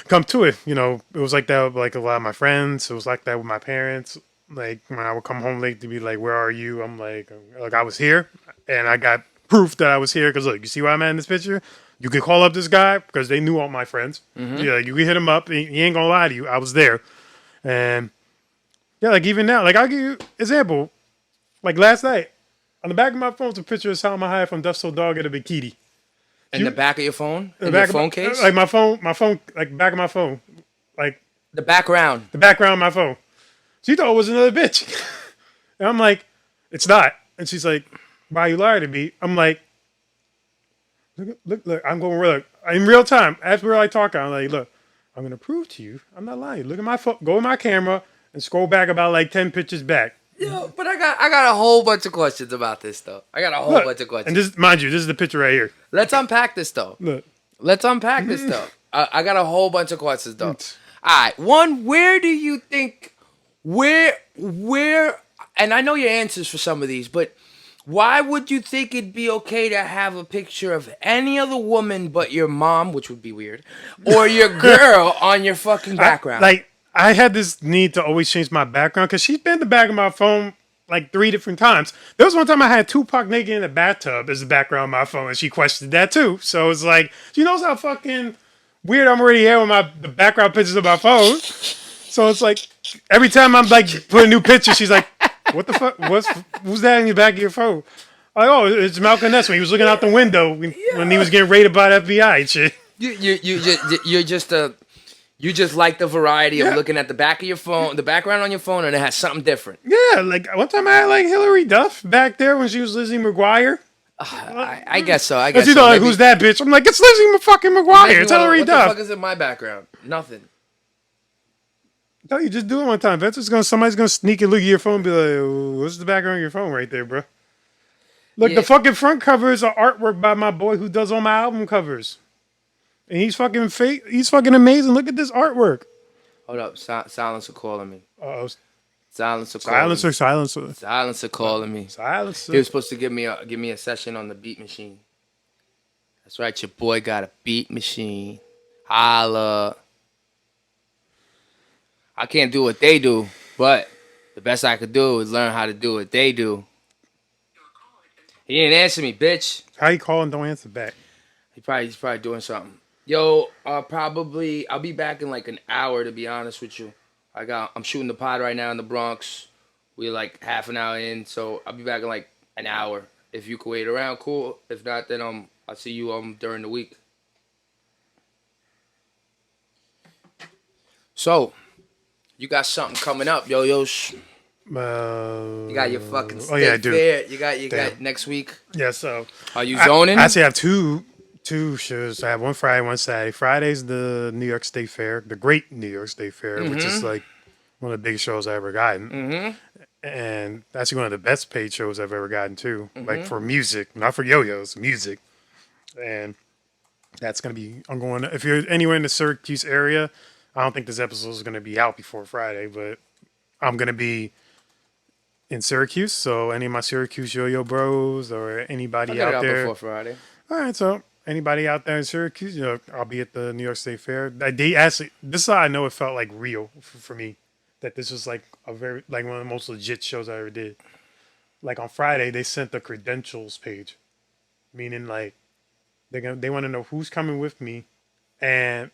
to it. You know, it was like that with, like, a lot of my friends. It was like that with my parents. Like, when I would come home late, to be like, where are you? I'm like, I was here, and I got proof that I was here, because look, you see why I'm at in this picture? You could call up this guy, because they knew all my friends. Yeah, you could hit him up, he ain't gonna lie to you, I was there. And Yeah, like even now, like I'll give you example. Like last night, on the back of my phone's a picture of Salma Hayek from Duff So Dog at a bikini. In the back of your phone? The In your back of phone case? like my phone, like back of my phone, like The background. the background of my phone. She thought it was another bitch, and I'm like, it's not. And she's like, why you lying to me? I'm like, look, I'm going look in real time. As we're like talking, I'm like, look, I'm gonna prove to you, I'm not lying. Look at my phone, go in my camera, and scroll back about like 10 pictures back. Yo, but I got a whole bunch of questions about this though. I got a whole Look, bunch of questions. and this, mind you, this is the picture right here. Let's unpack this though. Look, Let's unpack this though. I got a whole bunch of questions though. It's- All right, one, where do you think, where, and I know your answers for some of these, but why would you think it'd be okay to have a picture of any other woman but your mom, which would be weird, or your girl on your fucking background? I had this need to always change my background because she's been in the back of my phone like 3 different times. There was one time I had Tupac naked in the bathtub as the background of my phone, and she questioned that too. So it's like, she knows how fucking weird I'm already here with the background pictures of my phone. So it's like every time I'm like putting a new picture, she's like, "What the fuck? Who's that in the back of your phone?" Like, oh, it's Malcolm Ness when he was looking out the window when he was getting raided by the FBI and shit. You just like the variety of looking at the back of your phone, the background on your phone, and it has something different. Yeah, like one time I had like Hillary Duff back there when she was Lizzie McGuire. I guess so. I And guess she's so. like, "Who's that bitch?" I'm like, "It's Lizzie fucking McGuire. It's Hillary What the Duff." fuck is in my background? Nothing. No, you just do it one time. Somebody's gonna sneak and look at your phone and be like, "What's the background of your phone right there, bro?" Look, Yeah. the fucking front cover is an artwork by my boy who does all my album covers, and he's fucking fake. He's fucking amazing. Look at this artwork. Hold up. Silencer calling me. Oh, Silencer calling me. silencer. Silencer calling me. Silencer. He was supposed to give me a session on the beat machine. That's right, your boy got a beat machine. Holla. I can't do what they do, but the best I could do is learn how to do what they do. He didn't answer me, bitch. How you call and don't answer back? He's probably doing something. Yo, I'll be back in like an hour, to be honest with you. I'm shooting the pod right now in the Bronx. We're like half an hour in, so I'll be back in like an hour. If you can wait around, cool. If not, then I'll see you during the week. So, you got something coming up, yo-yos. You got your fucking state I do. fair. You got next week. Yeah, so Are you zoning? I actually have two shows. I have one Friday, one Saturday. Friday's the New York State Fair, the Great New York State Fair, which is like one of the biggest shows I ever gotten. And that's one of the best paid shows I've ever gotten too. Like for music, not for yo-yos, music. And that's gonna be. I'm going. If you're anywhere in the Syracuse area, I don't think this episode is gonna be out before Friday, but I'm gonna be in Syracuse. So any of my Syracuse yo-yo bros or anybody I'll get it out out there. before Friday. All right, so anybody out there in Syracuse, I'll be at the New York State Fair. They actually, this is how I know it felt like real for me. That this was like a very like one of the most legit shows I ever did. Like on Friday, they sent the credentials page, meaning like they want to know who's coming with me, and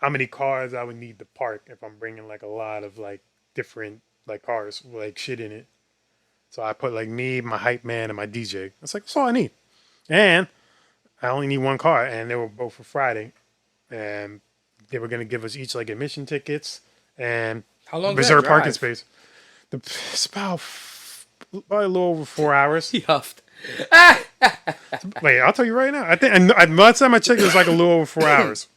how many cars I would need to park if I'm bringing like a lot of like different like cars with like shit in it. So I put like me, my hype man, and my DJ. That's like that's all I need, and I only need one car, and they were both for Friday, and they were gonna give us each like admission tickets and How long? reserved parking space. It's about probably a little over 4 hours. He huffed. Wait, I'll tell you right now. I think and last time I checked, it was like a little over 4 hours.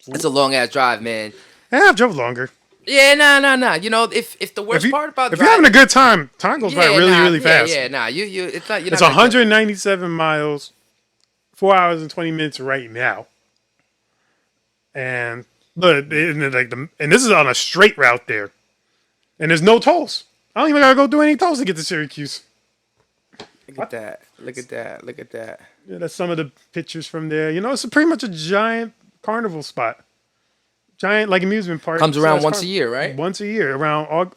It's a long ass drive, man. Yeah, I've drove longer. Yeah, nah. You know, if the worst part about if you're having a good time goes by really fast. Yeah, nah. It's not. It's 197 miles, 4 hours and 20 minutes right now. And look, and this is on a straight route there, and there's no tolls. I don't even gotta go do any tolls to get to Syracuse. Look at that. Look at that. Look at that. Yeah, that's some of the pictures from there. It's pretty much a giant carnival spot. Giant like amusement park. Comes around once a year, right? Once a year,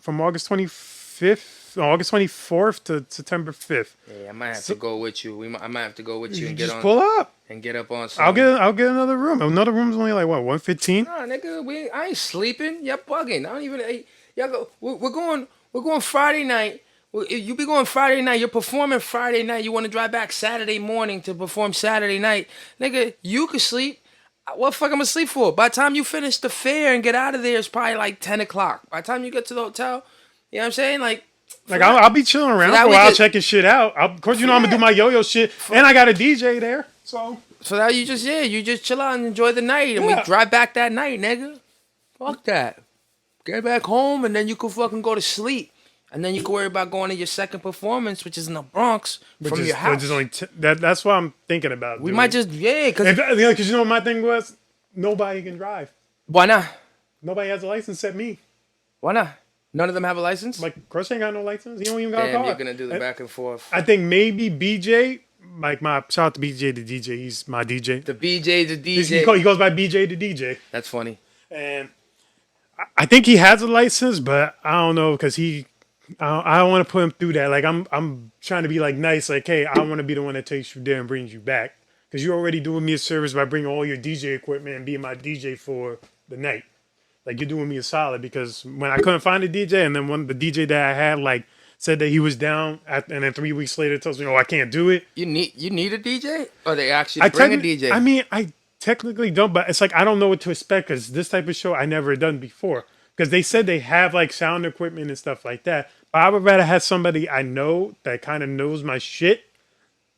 from August 25th, August 24th to September 5th. Yeah, I might have to go with you. I might have to go with you and get just on. pull up and get up on. Some. I'll get another room. Another room's only like what 115. Nah, nigga, I ain't sleeping. Y'all bugging. I don't even. Y'all go. We're We're going Friday night. You be going Friday night. You're performing Friday night. You want to drive back Saturday morning to perform Saturday night. Nigga, you could sleep. What the fuck I'm gonna sleep for? By the time you finish the fair and get out of there, it's probably like 10 o'clock. By the time you get to the hotel, you know what I'm saying? Like I'll be chilling around for a while, checking shit out. Of course, you know I'm gonna do my yo-yo shit, and I got a DJ there, so now you just chill out and enjoy the night, and we drive back that night, nigga. Fuck that. Get back home, and then you can fucking go to sleep, and then you can worry about going to your second performance, which is in the Bronx from your house. That's what I'm thinking about. We might just because you know what my thing was, nobody can drive. Why not? Nobody has a license except me. Why not? None of them have a license? Like, Crush ain't got no license. He don't even got a car. You're going to do the back and forth. I think maybe BJ, like shout out to BJ the DJ. He's my DJ. The BJ the DJ. He goes by BJ the DJ. That's funny. And I think he has a license, but I don't know because I don't want to put him through that. Like, I'm trying to be like nice. Like, hey, I want to be the one that takes you there and brings you back. Because you're already doing me a service by bringing all your DJ equipment and being my DJ for the night. Like, you're doing me a solid because when I couldn't find a DJ, and then the DJ that I had, like, said that he was down, and then 3 weeks later tells me, oh, I can't do it. You need a DJ? Or they actually bring a DJ? I mean, I technically don't, but it's like I don't know what to expect because this type of show I never done before. Because they said they have, like, sound equipment and stuff like that. But I would rather have somebody I know that kind of knows my shit.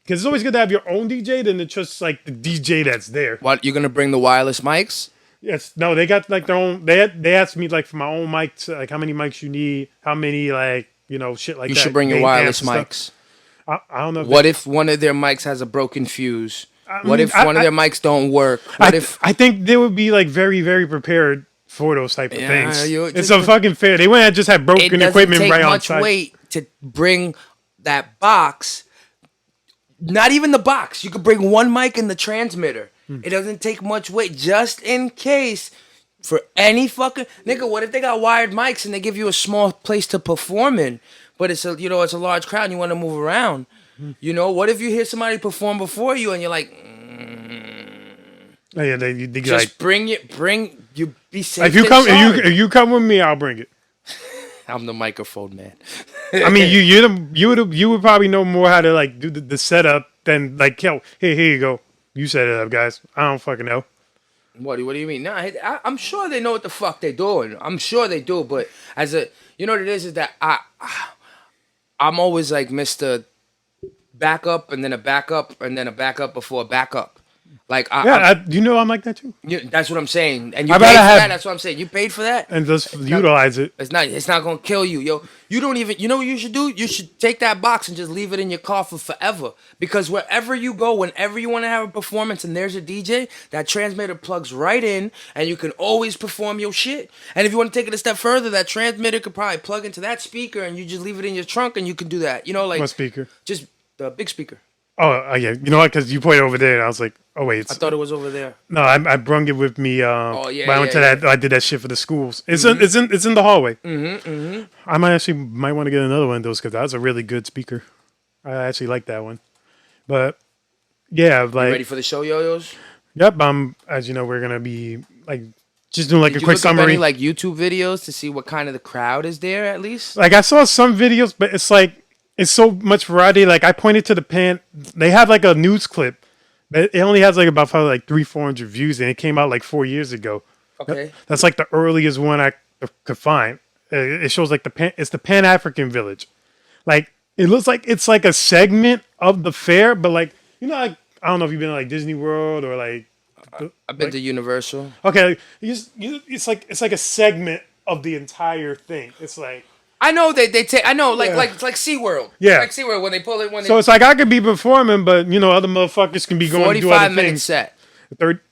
Because it's always good to have your own DJ than to just, like, the DJ that's there. What, you're going to bring the wireless mics? Yes, no, they got like their own. They asked me like for my own mics, like how many mics you need, how many like shit like that. You should bring your wireless mics. I don't know. What if one of their mics has a broken fuse? What if one of their mics don't work? I think they would be like very very prepared for those type of things. It's a fucking fair. They wouldn't just have broken equipment right on site. It doesn't take much weight to bring that box. Not even the box. You could bring one mic and the transmitter. It doesn't take much weight, just in case for any fucking nigga. What if they got wired mics and they give you a small place to perform in, but it's it's a large crowd and you want to move around? You know, what if you hear somebody perform before you and you're like, oh, yeah, they just like, bring you be safe. If you come with me, I'll bring it. I'm the microphone man. I mean, you would probably know more how to like do the setup than like, yo, here you go. You set it up, guys. I don't fucking know. What do you mean? No, I'm sure they know what the fuck they're doing. I'm sure they do, but you know what it is that I'm always like Mr. Backup and then a backup and then a backup before a backup. Like you know I'm like that too. That's what I'm saying. And you paid for that. That's what I'm saying. You paid for that, and just utilize it. It's not gonna kill you, yo. You don't even. You know what you should do? You should take that box and just leave it in your car for forever. Because wherever you go, whenever you want to have a performance, and there's a DJ, that transmitter plugs right in, and you can always perform your shit. And if you want to take it a step further, that transmitter could probably plug into that speaker, and you just leave it in your trunk, and you can do that. You know, like what speaker? Just the big speaker. Oh, yeah. You know what? Because you pointed over there, and I was like, oh, wait. I thought it was over there. No, I brung it with me. When I went to that, I did that shit for the schools. It's in the hallway. I might want to get another one of those because that was a really good speaker. I actually like that one. But, yeah. Like, you ready for the show, yo-yos? Yep. As you know, we're going to be, like, just doing, like, Did a quick summary. Any, like, YouTube videos to see what kind of the crowd is there, at least? Like, I saw some videos, but it's, like, it's so much variety. Like, I pointed to the pan. They have, like, a news clip. But it only has, like, about probably, like, 300-400 views, and it came out, like, 4 years ago. Okay. That's, like, the earliest one I could find. It shows, like, it's the Pan-African Village. Like, it looks like it's, like, a segment of the fair, but, like, you know, like, I don't know if you've been to, like, Disney World or, like... I've been to Universal. Okay. It's like a segment of the entire thing. It's, like... I know they take. I know like SeaWorld. Yeah, like SeaWorld when they pull it. So it's like I could be performing, but you know other motherfuckers can be going to do other things. 45 minute set.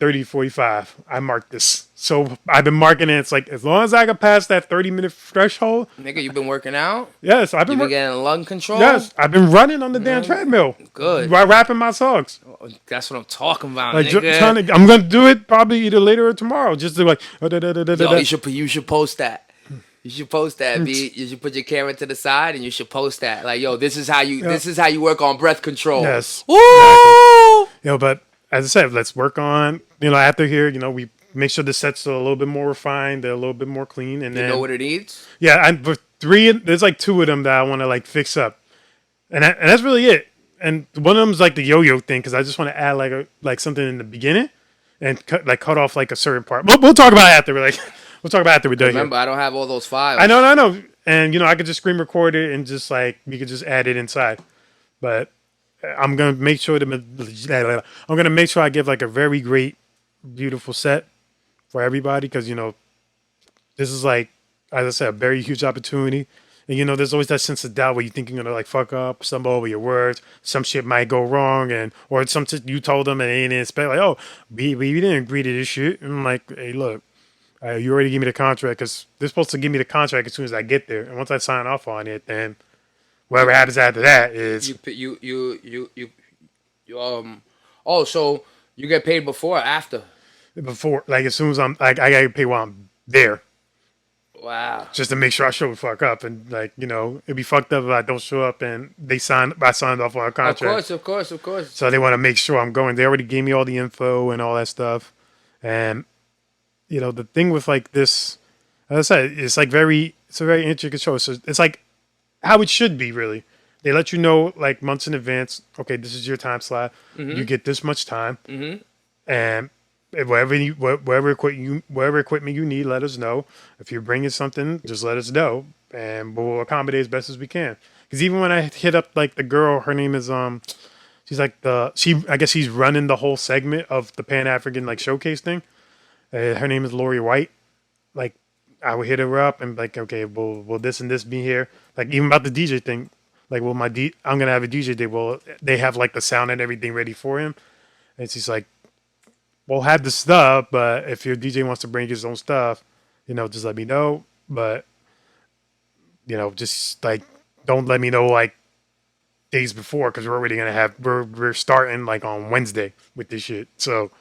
30, 45. I marked this. So I've been marking it. It's like as long as I can pass that 30-minute threshold. Nigga, you've been working out? Yes, I've been getting lung control? Yes, I've been running on the damn treadmill. Good. While rapping my songs. That's what I'm talking about, like, nigga. I'm going to do it probably either later or tomorrow. Just to like... Yo, you should post that. You should post that, B. You should put your camera to the side and you should post that. Like, yo, this is how you work on breath control. Yes. Woo! Exactly. Yo, but as I said, let's work on, after here, we make sure the sets are a little bit more refined, they're a little bit more clean. And you know what it needs? Yeah, three. There's like two of them that I want to like fix up, and that's really it. And one of them's like the yo-yo thing because I just want to add like something in the beginning and cut off like a certain part. We'll talk about it after. We'll talk about it after we're done here. Remember, I don't have all those files. I know. And I could just screen record it and just like we could just add it inside. But I'm gonna make sure I give like a very great, beautiful set for everybody because this is like, as I said, a very huge opportunity. And there's always that sense of doubt where you think you're gonna like fuck up, stumble over your words, some shit might go wrong, or some shit you told them and they didn't expect, like, oh, we didn't agree to this shit. And I'm like, hey, look, you already gave me the contract because they're supposed to give me the contract as soon as I get there, and once I sign off on it, then whatever happens after that is Oh, so you get paid before or after? before, like as soon as I gotta get paid while I'm there. Wow. Just to make sure I show the fuck up, and like it'd be fucked up if I don't show up and I signed off on a contract. Of course. So they want to make sure I'm going. They already gave me all the info and all that stuff, and the thing with like this, as I said, it's a very intricate show. So it's like how it should be really. They let you know like months in advance. Okay, this is your time slot. You get this much time, and whatever equipment you need, let us know. If you're bringing something, just let us know, and we'll accommodate as best as we can. Because even when I hit up like the girl, her name is she's like I guess she's running the whole segment of the Pan African like showcase thing. Her name is Lori White. Like I would hit her up and like, okay, will this and this be here? Like even about the DJ thing, like I'm gonna have a DJ day. Well, they have like the sound and everything ready for him, and she's like, we'll have the stuff, but if your DJ wants to bring his own stuff, just let me know. But, just like, don't let me know like days before because we're already going to we're starting like on Wednesday with this shit. So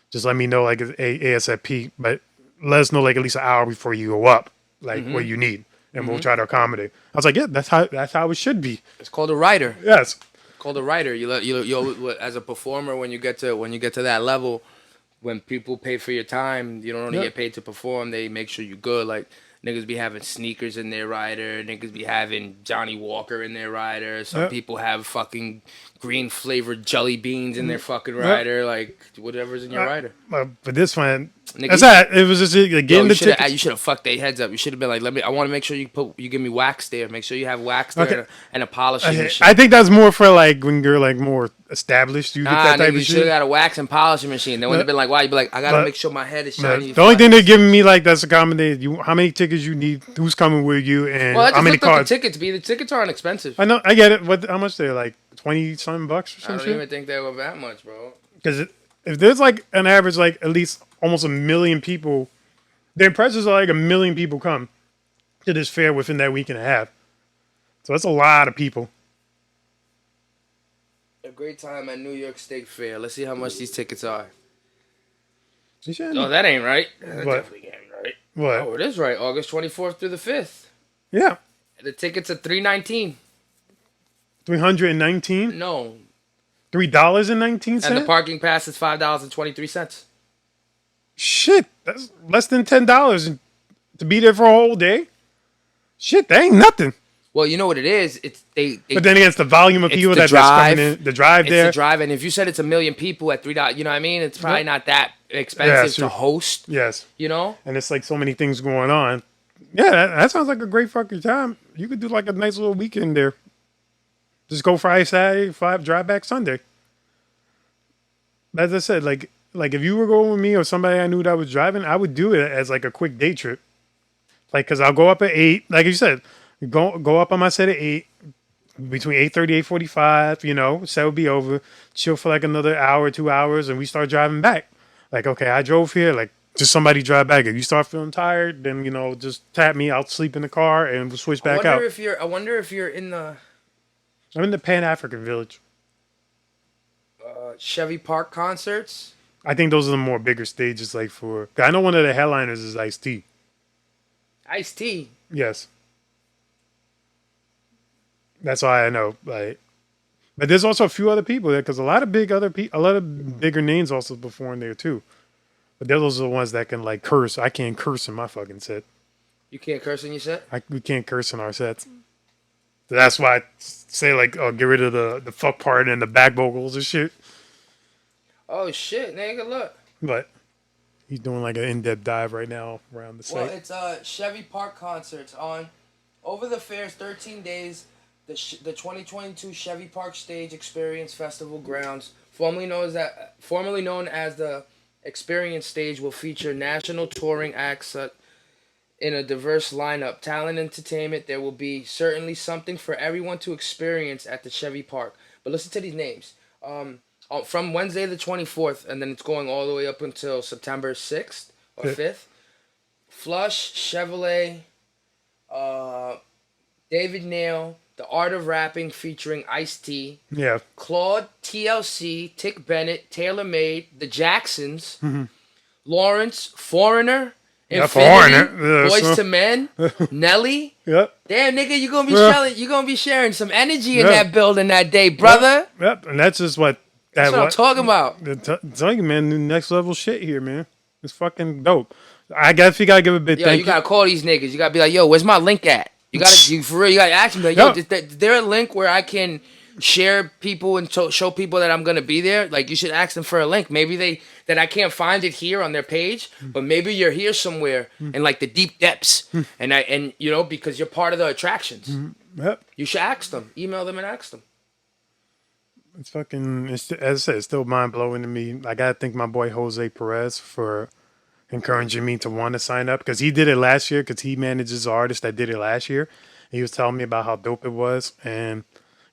just let me know like ASAP, but let us know like at least an hour before you go up, like what you need. And we'll try to accommodate. I was like, yeah, that's how it should be. It's called a writer. Yes. Called a writer. You as a performer when you get to that level, when people pay for your time, you don't only get paid to perform. They make sure you're good. Like niggas be having sneakers in their rider. Niggas be having Johnny Walker in their rider. Some people have fucking green flavored jelly beans in their fucking rider. Like whatever's in your rider. But this one, Nigga, it was just getting the tickets. You should have fucked their heads up. You should have been like, I want to make sure you give me wax there. Make sure you have wax there and a polishing machine. I think that's more for like when you're like more established. You get that type of you shit. should have got a wax and polishing machine. They wouldn't have been like, why? You'd be like, I gotta make sure my head is shiny. The only thing they're giving me like that's accommodated. How many tickets you need? Who's coming with you? And how many cards? The tickets. The tickets aren't expensive. I know. I get it. How much they're like $20 bucks or something? I don't even think they were that much, bro. Because if there's like an average like at least almost 1 million people, the impressions are like 1 million people come to this fair within that week and a half. So that's a lot of people. A great time at New York State Fair. Let's see how much these tickets are. Oh, that ain't right. That what? definitely ain't right. What? Oh, it is right. August 24th through the 5th. Yeah. The tickets are $3.19. 319? No. $3.19? And the parking pass is $5.23. Shit, that's less than $10 to be there for a whole day. Shit, that ain't nothing. Well, you know what it is. But then again, it's the volume of people that's coming in. The drive there. It's the drive, and if you said it's 1 million people at $3, you know what I mean? It's probably not that expensive to host. Yes. You know? And it's like so many things going on. Yeah, that sounds like a great fucking time. You could do like a nice little weekend there. Just go Friday, Saturday, drive back Sunday. As I said, like if you were going with me or somebody I knew that was driving, I would do it as like a quick day trip. Like, cause I'll go up at 8, like you said, go up on my set at 8, between 8:30, 8:45. Set will be over. Chill for like another hour, 2 hours, and we start driving back. Like, okay, I drove here. Like, just somebody drive back. If you start feeling tired, then just tap me. I'll sleep in the car and we'll switch back out. I wonder if you're in the. I'm in the Pan African Village. Chevy Park concerts. I think those are the more bigger stages. Like I know one of the headliners is Ice-T. Ice-T. Yes. That's why I know. Like, but there's also a few other people there because a lot of bigger names also perform there too. But those are the ones that can like curse. I can't curse in my fucking set. You can't curse in your set? We can't curse in our sets. So that's why I say like, oh, get rid of the fuck part and the back vocals and shit. Oh shit, nigga, look. But he's doing like an in-depth dive right now around the Well, site. it's Chevy Park concerts on over the fair's 13 days. The 2022 Chevy Park Stage Experience Festival grounds, formerly known as the Experience Stage, will feature national touring acts in a diverse lineup. Talent entertainment. There will be certainly something for everyone to experience at the Chevy Park. But listen to these names. From Wednesday the 24th, and then it's going all the way up until September 6th or 5th. Flush, Chevrolet, David Nail, The Art of Rapping featuring Ice-T, Yeah. Claude, TLC, Tick Bennett, Taylor Made, The Jacksons, Lawrence, Foreigner, Infinity, Foreigner. Boys to Men, Nelly. Yep. Damn, nigga, you gonna be sharing some energy in that building that day, brother. Yep. And that's just what That's what I'm talking about. Tell you, man, the next level shit here, man. It's fucking dope. I guess you gotta give a big Yo, thank you gotta call these niggas. You gotta be like, yo, where's my link at? You for real, you gotta ask them, like, yo, is there a link where I can share people and show people that I'm gonna be there? Like, you should ask them for a link. Maybe that I can't find it here on their page, but maybe you're here somewhere in like the deep depths, and you know, because you're part of the attractions. Yep. You should ask them, email them, and ask them. It's fucking, as I said, it's still mind blowing to me. I gotta thank my boy Jose Perez for encouraging me to want to sign up, because he did it last year, because he manages the artist that did it last year. He was telling me about how dope it was, and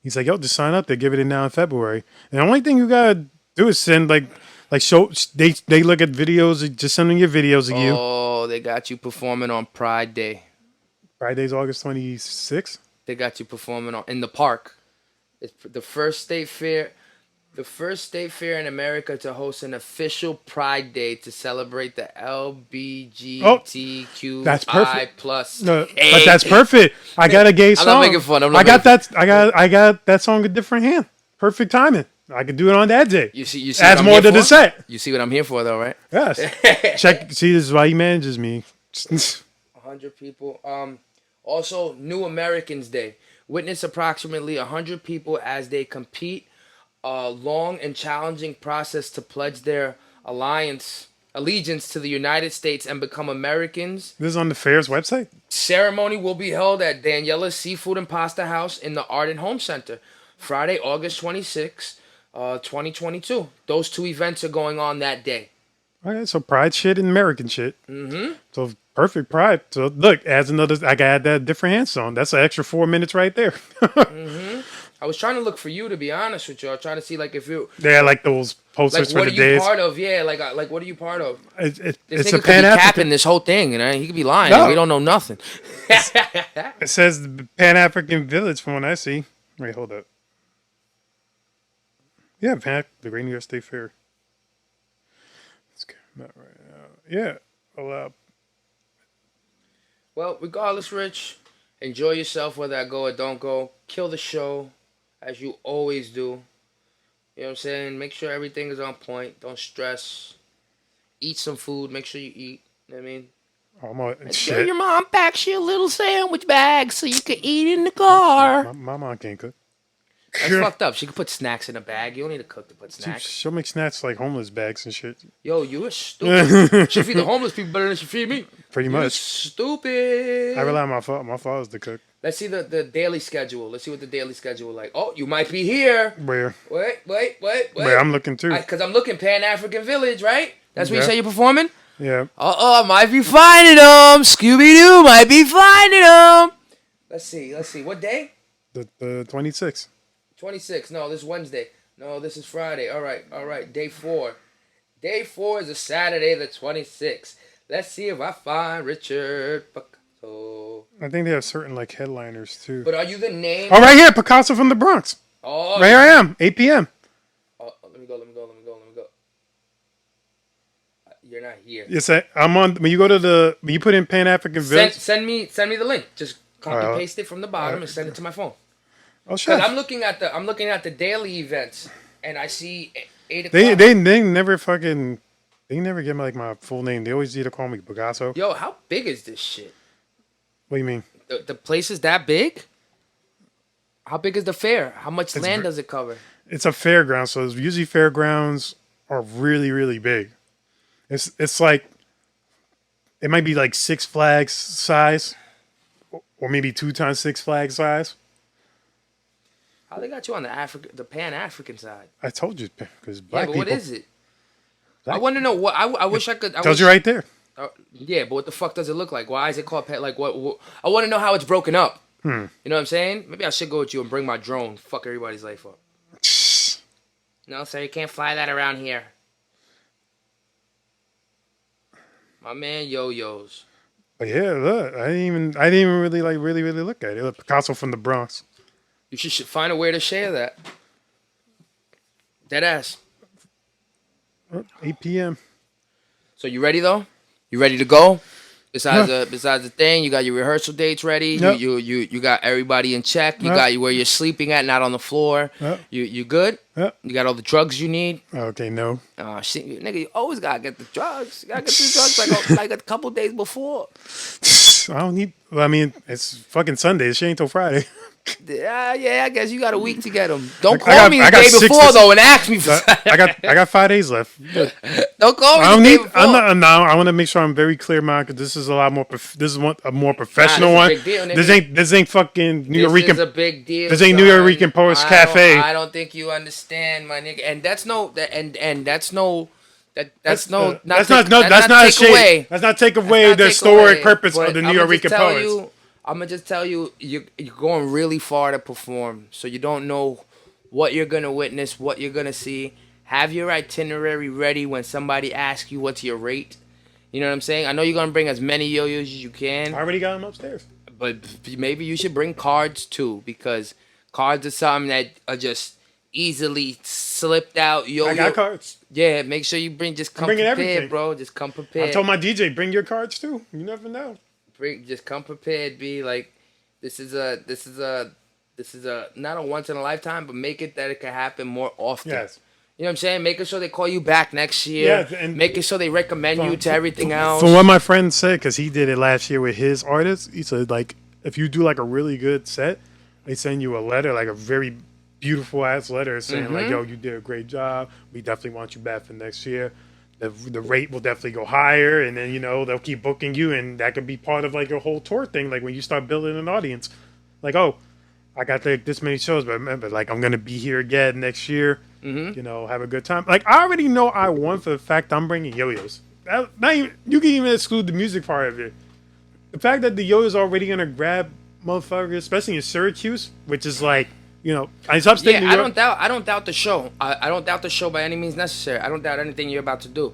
he's like, yo, just sign up. They give it in now in February. And the only thing you gotta do is send show. They look at videos, just sending your videos of you. Oh, they got you performing on Pride Day. Friday's August 26th. They got you performing in the park. It's the first state fair in America to host an official Pride Day to celebrate the LBGTQI that's perfect. plus. No, but that's perfect. I got a gay song. I'm not making fun. I got that song a different hand. Perfect timing. I could do it on that day. You see adds more to the set. You see what I'm here for, though, right? Yes. Check. See, this is why he manages me. 100 people. Also, New Americans Day. Witness approximately 100 people as they compete. A long and challenging process to pledge their allegiance to the United States and become Americans. This is on the fair's website. Ceremony will be held at Daniela's Seafood and Pasta House in the Art and Home Center, Friday, August 26, 2022. Those two events are going on that day. Okay, so Pride shit and American shit. Mm-hmm. So perfect Pride. So look, adds another. I got to add that different hand song. That's an extra 4 minutes right there. Mm-hmm. I was trying to look for you, to be honest with you. I was trying to see like if you. Yeah, like those posters for the days. What are you part of? Yeah, like what are you part of? It's a Pan-African. Capping this whole thing, and he could be lying. No. We don't know nothing. It says the Pan-African Village from what I see. Wait, hold up. Yeah, the Great New York State Fair. Let's get that right now. Yeah, allow. Well, regardless, Rich, enjoy yourself whether I go or don't go. Kill the show, as you always do. You know what I'm saying? Make sure everything is on point. Don't stress. Eat some food. Make sure you eat. You know what I mean? Shit. Your mom packs you a little sandwich bag so you can eat in the car. My mom can't cook. That's fucked up. She can put snacks in a bag. You don't need to cook to put snacks. She'll make snacks like homeless bags and shit. Yo, you are stupid. She feed the homeless people better than she feed me. Pretty much. Stupid. I rely on my father's to cook. Let's see the daily schedule. Let's see what the daily schedule like. Oh, you might be here. Where? Wait. I'm looking too. Because I'm looking Pan-African Village, right? That's where you say you're performing? Yeah. I might be finding them. Scooby-Doo might be finding them. Let's see. What day? The 26th. 26. No, this is Wednesday. No, this is Friday. All right. Day 4. Day 4 is a Saturday, the 26th. Let's see if I find Richard Picasso. I think they have certain like headliners too. But are you the name? Oh, right here, Picasso from the Bronx. Oh, right here I am, 8 p.m. Oh, let me go. You're not here. Yes, I'm on. When you put in Pan African Village. Send me the link. Just copy paste it from the bottom and send it to my phone. Oh, sure. I'm looking at the daily events and I see 8 o'clock. They never fucking. They never give me like my full name. They always either call me Picasso. Yo, how big is this shit? What do you mean? The place is that big? How big is the fair? How much It's land ve- does it cover? It's a fairground, so usually fairgrounds are really really big. It's like it might be like Six Flags size, or maybe 2 times Six Flags size. How they got you on the Pan African side? I told you because Yeah, black but what people. is it? I Black, want to know what. I wish I could. I tells wish, you right there. Yeah, but what the fuck does it look like? Why is it called Pan? Like what I want to know how it's broken up. You know what I'm saying? Maybe I should go with you and bring my drone. Fuck everybody's life up. No, sir, you can't fly that around here. My man, yo-yos. But yeah, look, I didn't even really look at it. Look, Picasso from the Bronx. You should find a way to share that. Dead ass. 8 p.m. So you ready though? You ready to go? Besides the thing, you got your rehearsal dates ready. Yep. You got everybody in check. You Yep. got where you're sleeping at, not on the floor. Yep. You good? Yep. You got all the drugs you need. Okay, no. Shit, nigga, you always gotta get the drugs. You gotta get the drugs like a couple days before. I don't need. Well, I mean, it's fucking Sunday. She ain't till Friday. Yeah, I guess you got a week to get them. Don't I call got- me I the got day 6 before to- though and ask me for. I got 5 days left. Don't call me I don't the day need. before. I'm not. No, I want to make sure I'm very clear, man. Because this is a lot more. This is a more professional this is a one. big deal, nigga. This ain't fucking New This York. is a big deal. This ain't New son. York Post I Cafe. I don't think you understand, my nigga. And that's no. And that's no. That's no. That's not a shade. That's not take away the historic purpose of the New York Poets. I'm gonna just tell you, you're going really far to perform, so you don't know what you're gonna witness, what you're gonna see. Have your itinerary ready when somebody asks you what's your rate. You know what I'm saying? I know you're gonna bring as many yo-yos as you can. I already got them upstairs. But maybe you should bring cards too, because cards are something that are just easily slipped out. Yo, I got cards. Yeah, make sure you just come bringing prepared, everything. bro. Just come prepared. I told my DJ, bring your cards too. You never know. Just come prepared. Be like, this is a not a once in a lifetime, but make it that it can happen more often. Yes. You know what I'm saying? Making sure they call you back next year. Yeah, and making sure they recommend you to everything else. From what my friend said, because he did it last year with his artists, he said like if you do like a really good set, they send you a letter, like a very beautiful ass letter saying like, "Yo, you did a great job. We definitely want you back for next year. The rate will definitely go higher, and then they'll keep booking you, and that could be part of like your whole tour thing. Like when you start building an audience, like I got like this many shows, but remember, like I'm gonna be here again next year. Have a good time. Like I already know I won for the fact I'm bringing yo-yos. You can even exclude the music part of it. The fact that the yo-yos are already gonna grab motherfuckers, especially in Syracuse, which is like. It's upstate New York. I don't doubt the show. I don't doubt the show by any means necessary. I don't doubt anything you're about to do.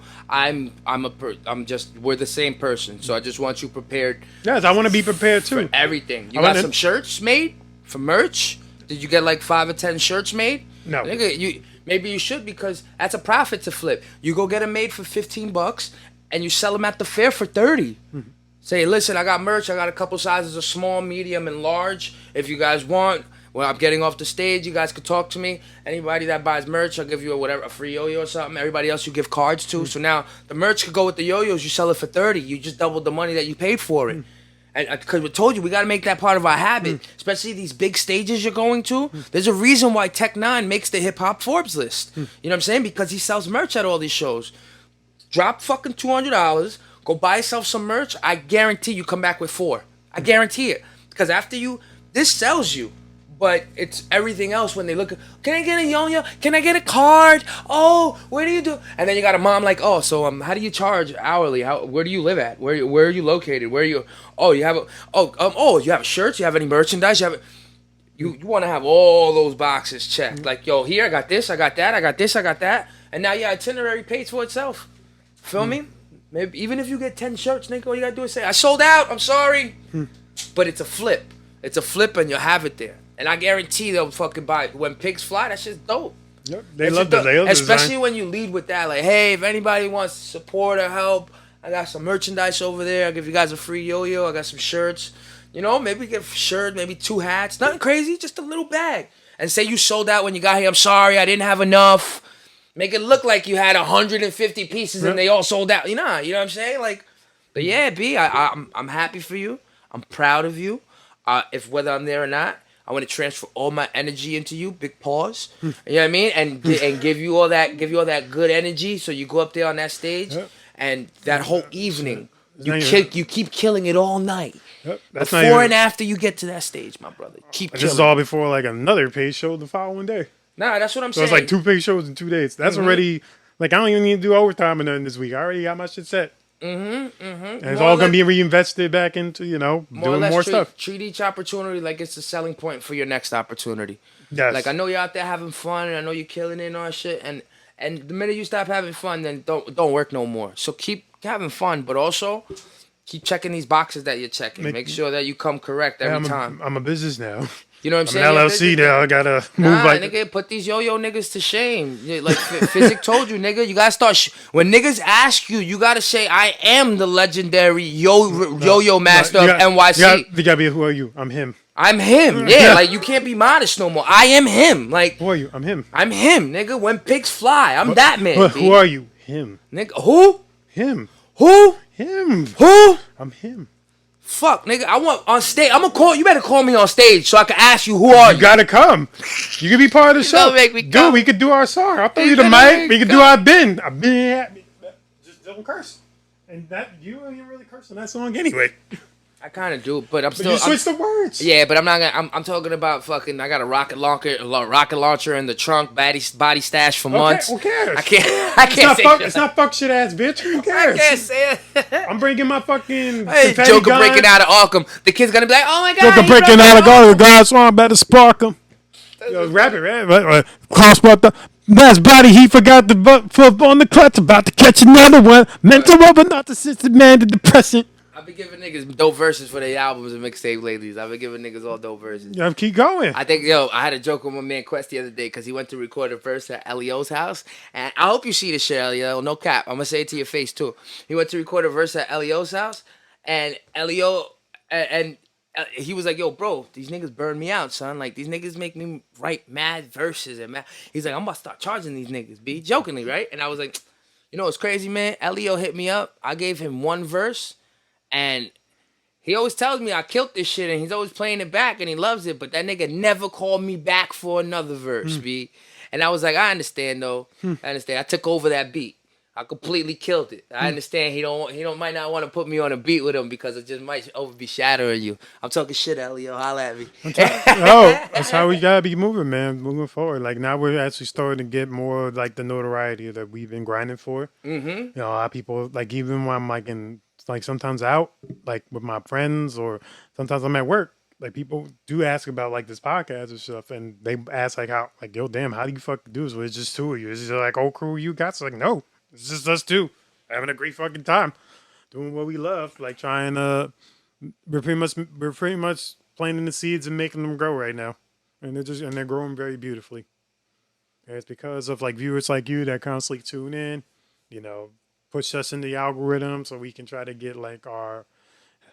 We're the same person. So I just want you prepared. Yes, I want to be prepared too. For everything. You got some shirts made for merch? Did you get like 5 or 10 shirts made? No. Nigga, maybe you should, because that's a profit to flip. You go get them made for $15 and you sell them at the fair for 30. Say, listen, I got merch. I got a couple sizes of small, medium, and large. If you guys want. When I'm getting off the stage, you guys could talk to me. Anybody that buys merch, I'll give you a free yo-yo or something. Everybody else you give cards to. So now the merch could go with the yo-yos. You sell it for 30. You just doubled the money that you paid for it. And because we told you, we got to make that part of our habit. Especially these big stages you're going to. There's a reason why Tech Nine makes the Hip Hop Forbes list. You know what I'm saying? Because he sells merch at all these shows. Drop fucking $200. Go buy yourself some merch. I guarantee you come back with 4. I guarantee it. Because after this sells you. But it's everything else when they look. Can I get a yo-yo? Can I get a card? Oh, where do you do? And then you got a mom like, oh, so how do you charge hourly? Where do you live at? Where are you located? Where are you? Oh, you have you have shirts? You have any merchandise? You want to have all those boxes checked. Like, yo, here I got this, I got that, I got this, I got that, and now your itinerary pays for itself. Feel me? Maybe even if you get 10 shirts, nigga, all you gotta do is say, I sold out. I'm sorry, but it's a flip. It's a flip, and you'll have it there. And I guarantee they'll fucking buy it. When pigs fly, that shit's dope. Yep, they love the design. Especially when you lead with that. Like, hey, if anybody wants to support or help, I got some merchandise over there. I'll give you guys a free yo-yo. I got some shirts. Maybe get a shirt, maybe 2 hats. Nothing crazy, just a little bag. And say you sold out when you got here. I'm sorry, I didn't have enough. Make it look like you had 150 pieces and they all sold out. You know what I'm saying? Like, but yeah, B, I'm happy for you. I'm proud of you. If whether I'm there or not, I want to transfer all my energy into you. Big pause. You know what I mean? And give you all that good energy. So you go up there on that stage, Yep. and that whole evening, It's you not even- you keep killing it all night. Yep, that's not Before even- and after you get to that stage, my brother, keep This killing. is all before like another paid show the following day. Nah, that's what I'm So saying. it's like 2 paid shows in 2 days. That's already like I don't even need to do overtime or nothing this week. I already got my shit set. And it's all gonna be reinvested back into doing more stuff. Treat each opportunity like it's a selling point for your next opportunity. Yes. Like I know you're out there having fun, and I know you're killing it and all that shit. And the minute you stop having fun, then don't work no more. So keep having fun, but also keep checking these boxes that you're checking. Make sure that you come correct every time. I'm a business now. You know what I'm I'm saying? an You're a LLC business now. I gotta move Nah, like nigga, put these yo-yo niggas to shame. Like Physic told you, nigga, you gotta start. When niggas ask you, you gotta say, "I am the legendary yo-yo master of NYC." You gotta be, who are you? I'm him. I'm him. Yeah, like you can't be modest no more. I am him. Like Who are you? I'm him. I'm him, nigga. When pigs fly, I'm that man. But B. who are you? Him. Nigga, who? Him. Who? Him. Who? I'm him. Fuck, nigga. I want on stage. I'm gonna call you. Better call me on stage so I can ask you who are You you. gotta come. You can be part of the show. gonna make me Dude, come. we could do our song. I'll throw You you the gonna mic. make We could me do I've been. Just don't curse. And that you ain't really cursing that song anyway. I kind of do, but I'm But still. you switch the words. Yeah, but I'm not gonna. I'm talking about fucking. I got a rocket launcher in the trunk, body stash for months. Who cares? I can't. It's not fuck shit ass bitch. Who cares? I can't say it. I'm bringing my fucking Hey, confetti Joker gun. breaking out of Arkham. The kid's gonna be like, "Oh my god!" Joker he breaking broke out of Arkham." God. God, so I'm about to spark him. Yo, rap it, right? Cross brought the last body. He forgot the foot on the clutch. About to catch another one. Mental rubber, not the sister man, the depressant. I've been giving niggas dope verses for their albums and mixtape lately. I've been giving niggas all dope verses. Yeah, keep going. I think, I had a joke with my man Quest the other day because he went to record a verse at Elio's house. And I hope you see this shit, Elio. No cap. I'm going to say it to your face, too. He went to record a verse at Elio's house. And Elio, he was like, yo, bro, these niggas burn me out, son. Like, these niggas make me write mad verses. He's like, I'm about to start charging these niggas, B. Jokingly, right? And I was like, you know what's crazy, man? Elio hit me up. I gave him one verse. And he always tells me I killed this shit, and he's always playing it back, and he loves it. But that nigga never called me back for another verse, B. And I was like, I understand though. I understand. I took over that beat. I completely killed it. I understand he might not want to put me on a beat with him because it just might be shattering you. I'm talking shit, Elio. Holla at me. That's how we gotta be moving, man. Moving forward. Like now we're actually starting to get more like the notoriety that we've been grinding for. Mm-hmm. You know, a lot of people like even when I'm like in like sometimes out like with my friends or sometimes I'm at work. Like people do ask about like this podcast and stuff, and they ask like how like yo damn how do you fucking do this? Well, it's just two of you. It's just like oh crew you got. It's like no, it's just us two having a great fucking time doing what we love. Like trying we're pretty much planting the seeds and making them grow right now, and they're growing very beautifully. And it's because of like viewers like you that constantly tune in, you know, push us in the algorithm so we can try to get like our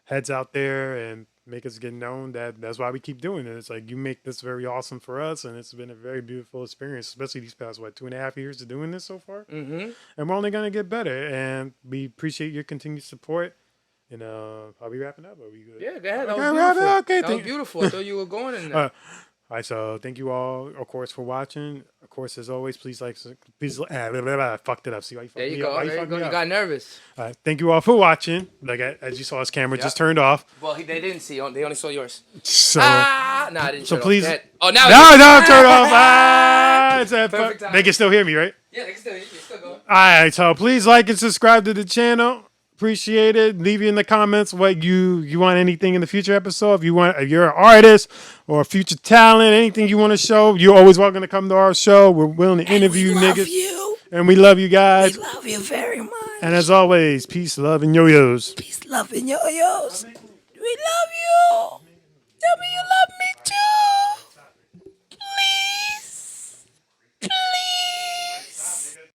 heads out there and make us get known. That's why we keep doing it. It's like you make this very awesome for us, and it's been a very beautiful experience, especially these past 2.5 years of doing this so far. Mm-hmm. And we're only gonna get better, and we appreciate your continued support. And are we wrapping up? Are we good? Yeah, go ahead. That Okay, was beautiful. okay, That was beautiful. I thought you were going in there. All right, so thank you all, of course, for watching. Of course, as always, please I fucked it up. See why you fucked There you me go. up? There you go. You got nervous. All right, thank you all for watching. Like as you saw, his camera just turned off. Well, they didn't see. They only saw yours. So, No, I didn't. so shut please. Off. Oh, now. No, turn off. Perfect time. They can still hear me, right? Yeah, they can still. You're still going. All right, so please like and subscribe to the channel. Appreciate it. Leave in the comments what you want anything in the future episode. If you're an artist or a future talent, anything you want to show, you're always welcome to come to our show. We're willing to interview niggas. You. And we love you guys. We love you very much. And as always, peace, love, and yo-yos. Peace, love, and yo-yos. We love you. Tell me you love me.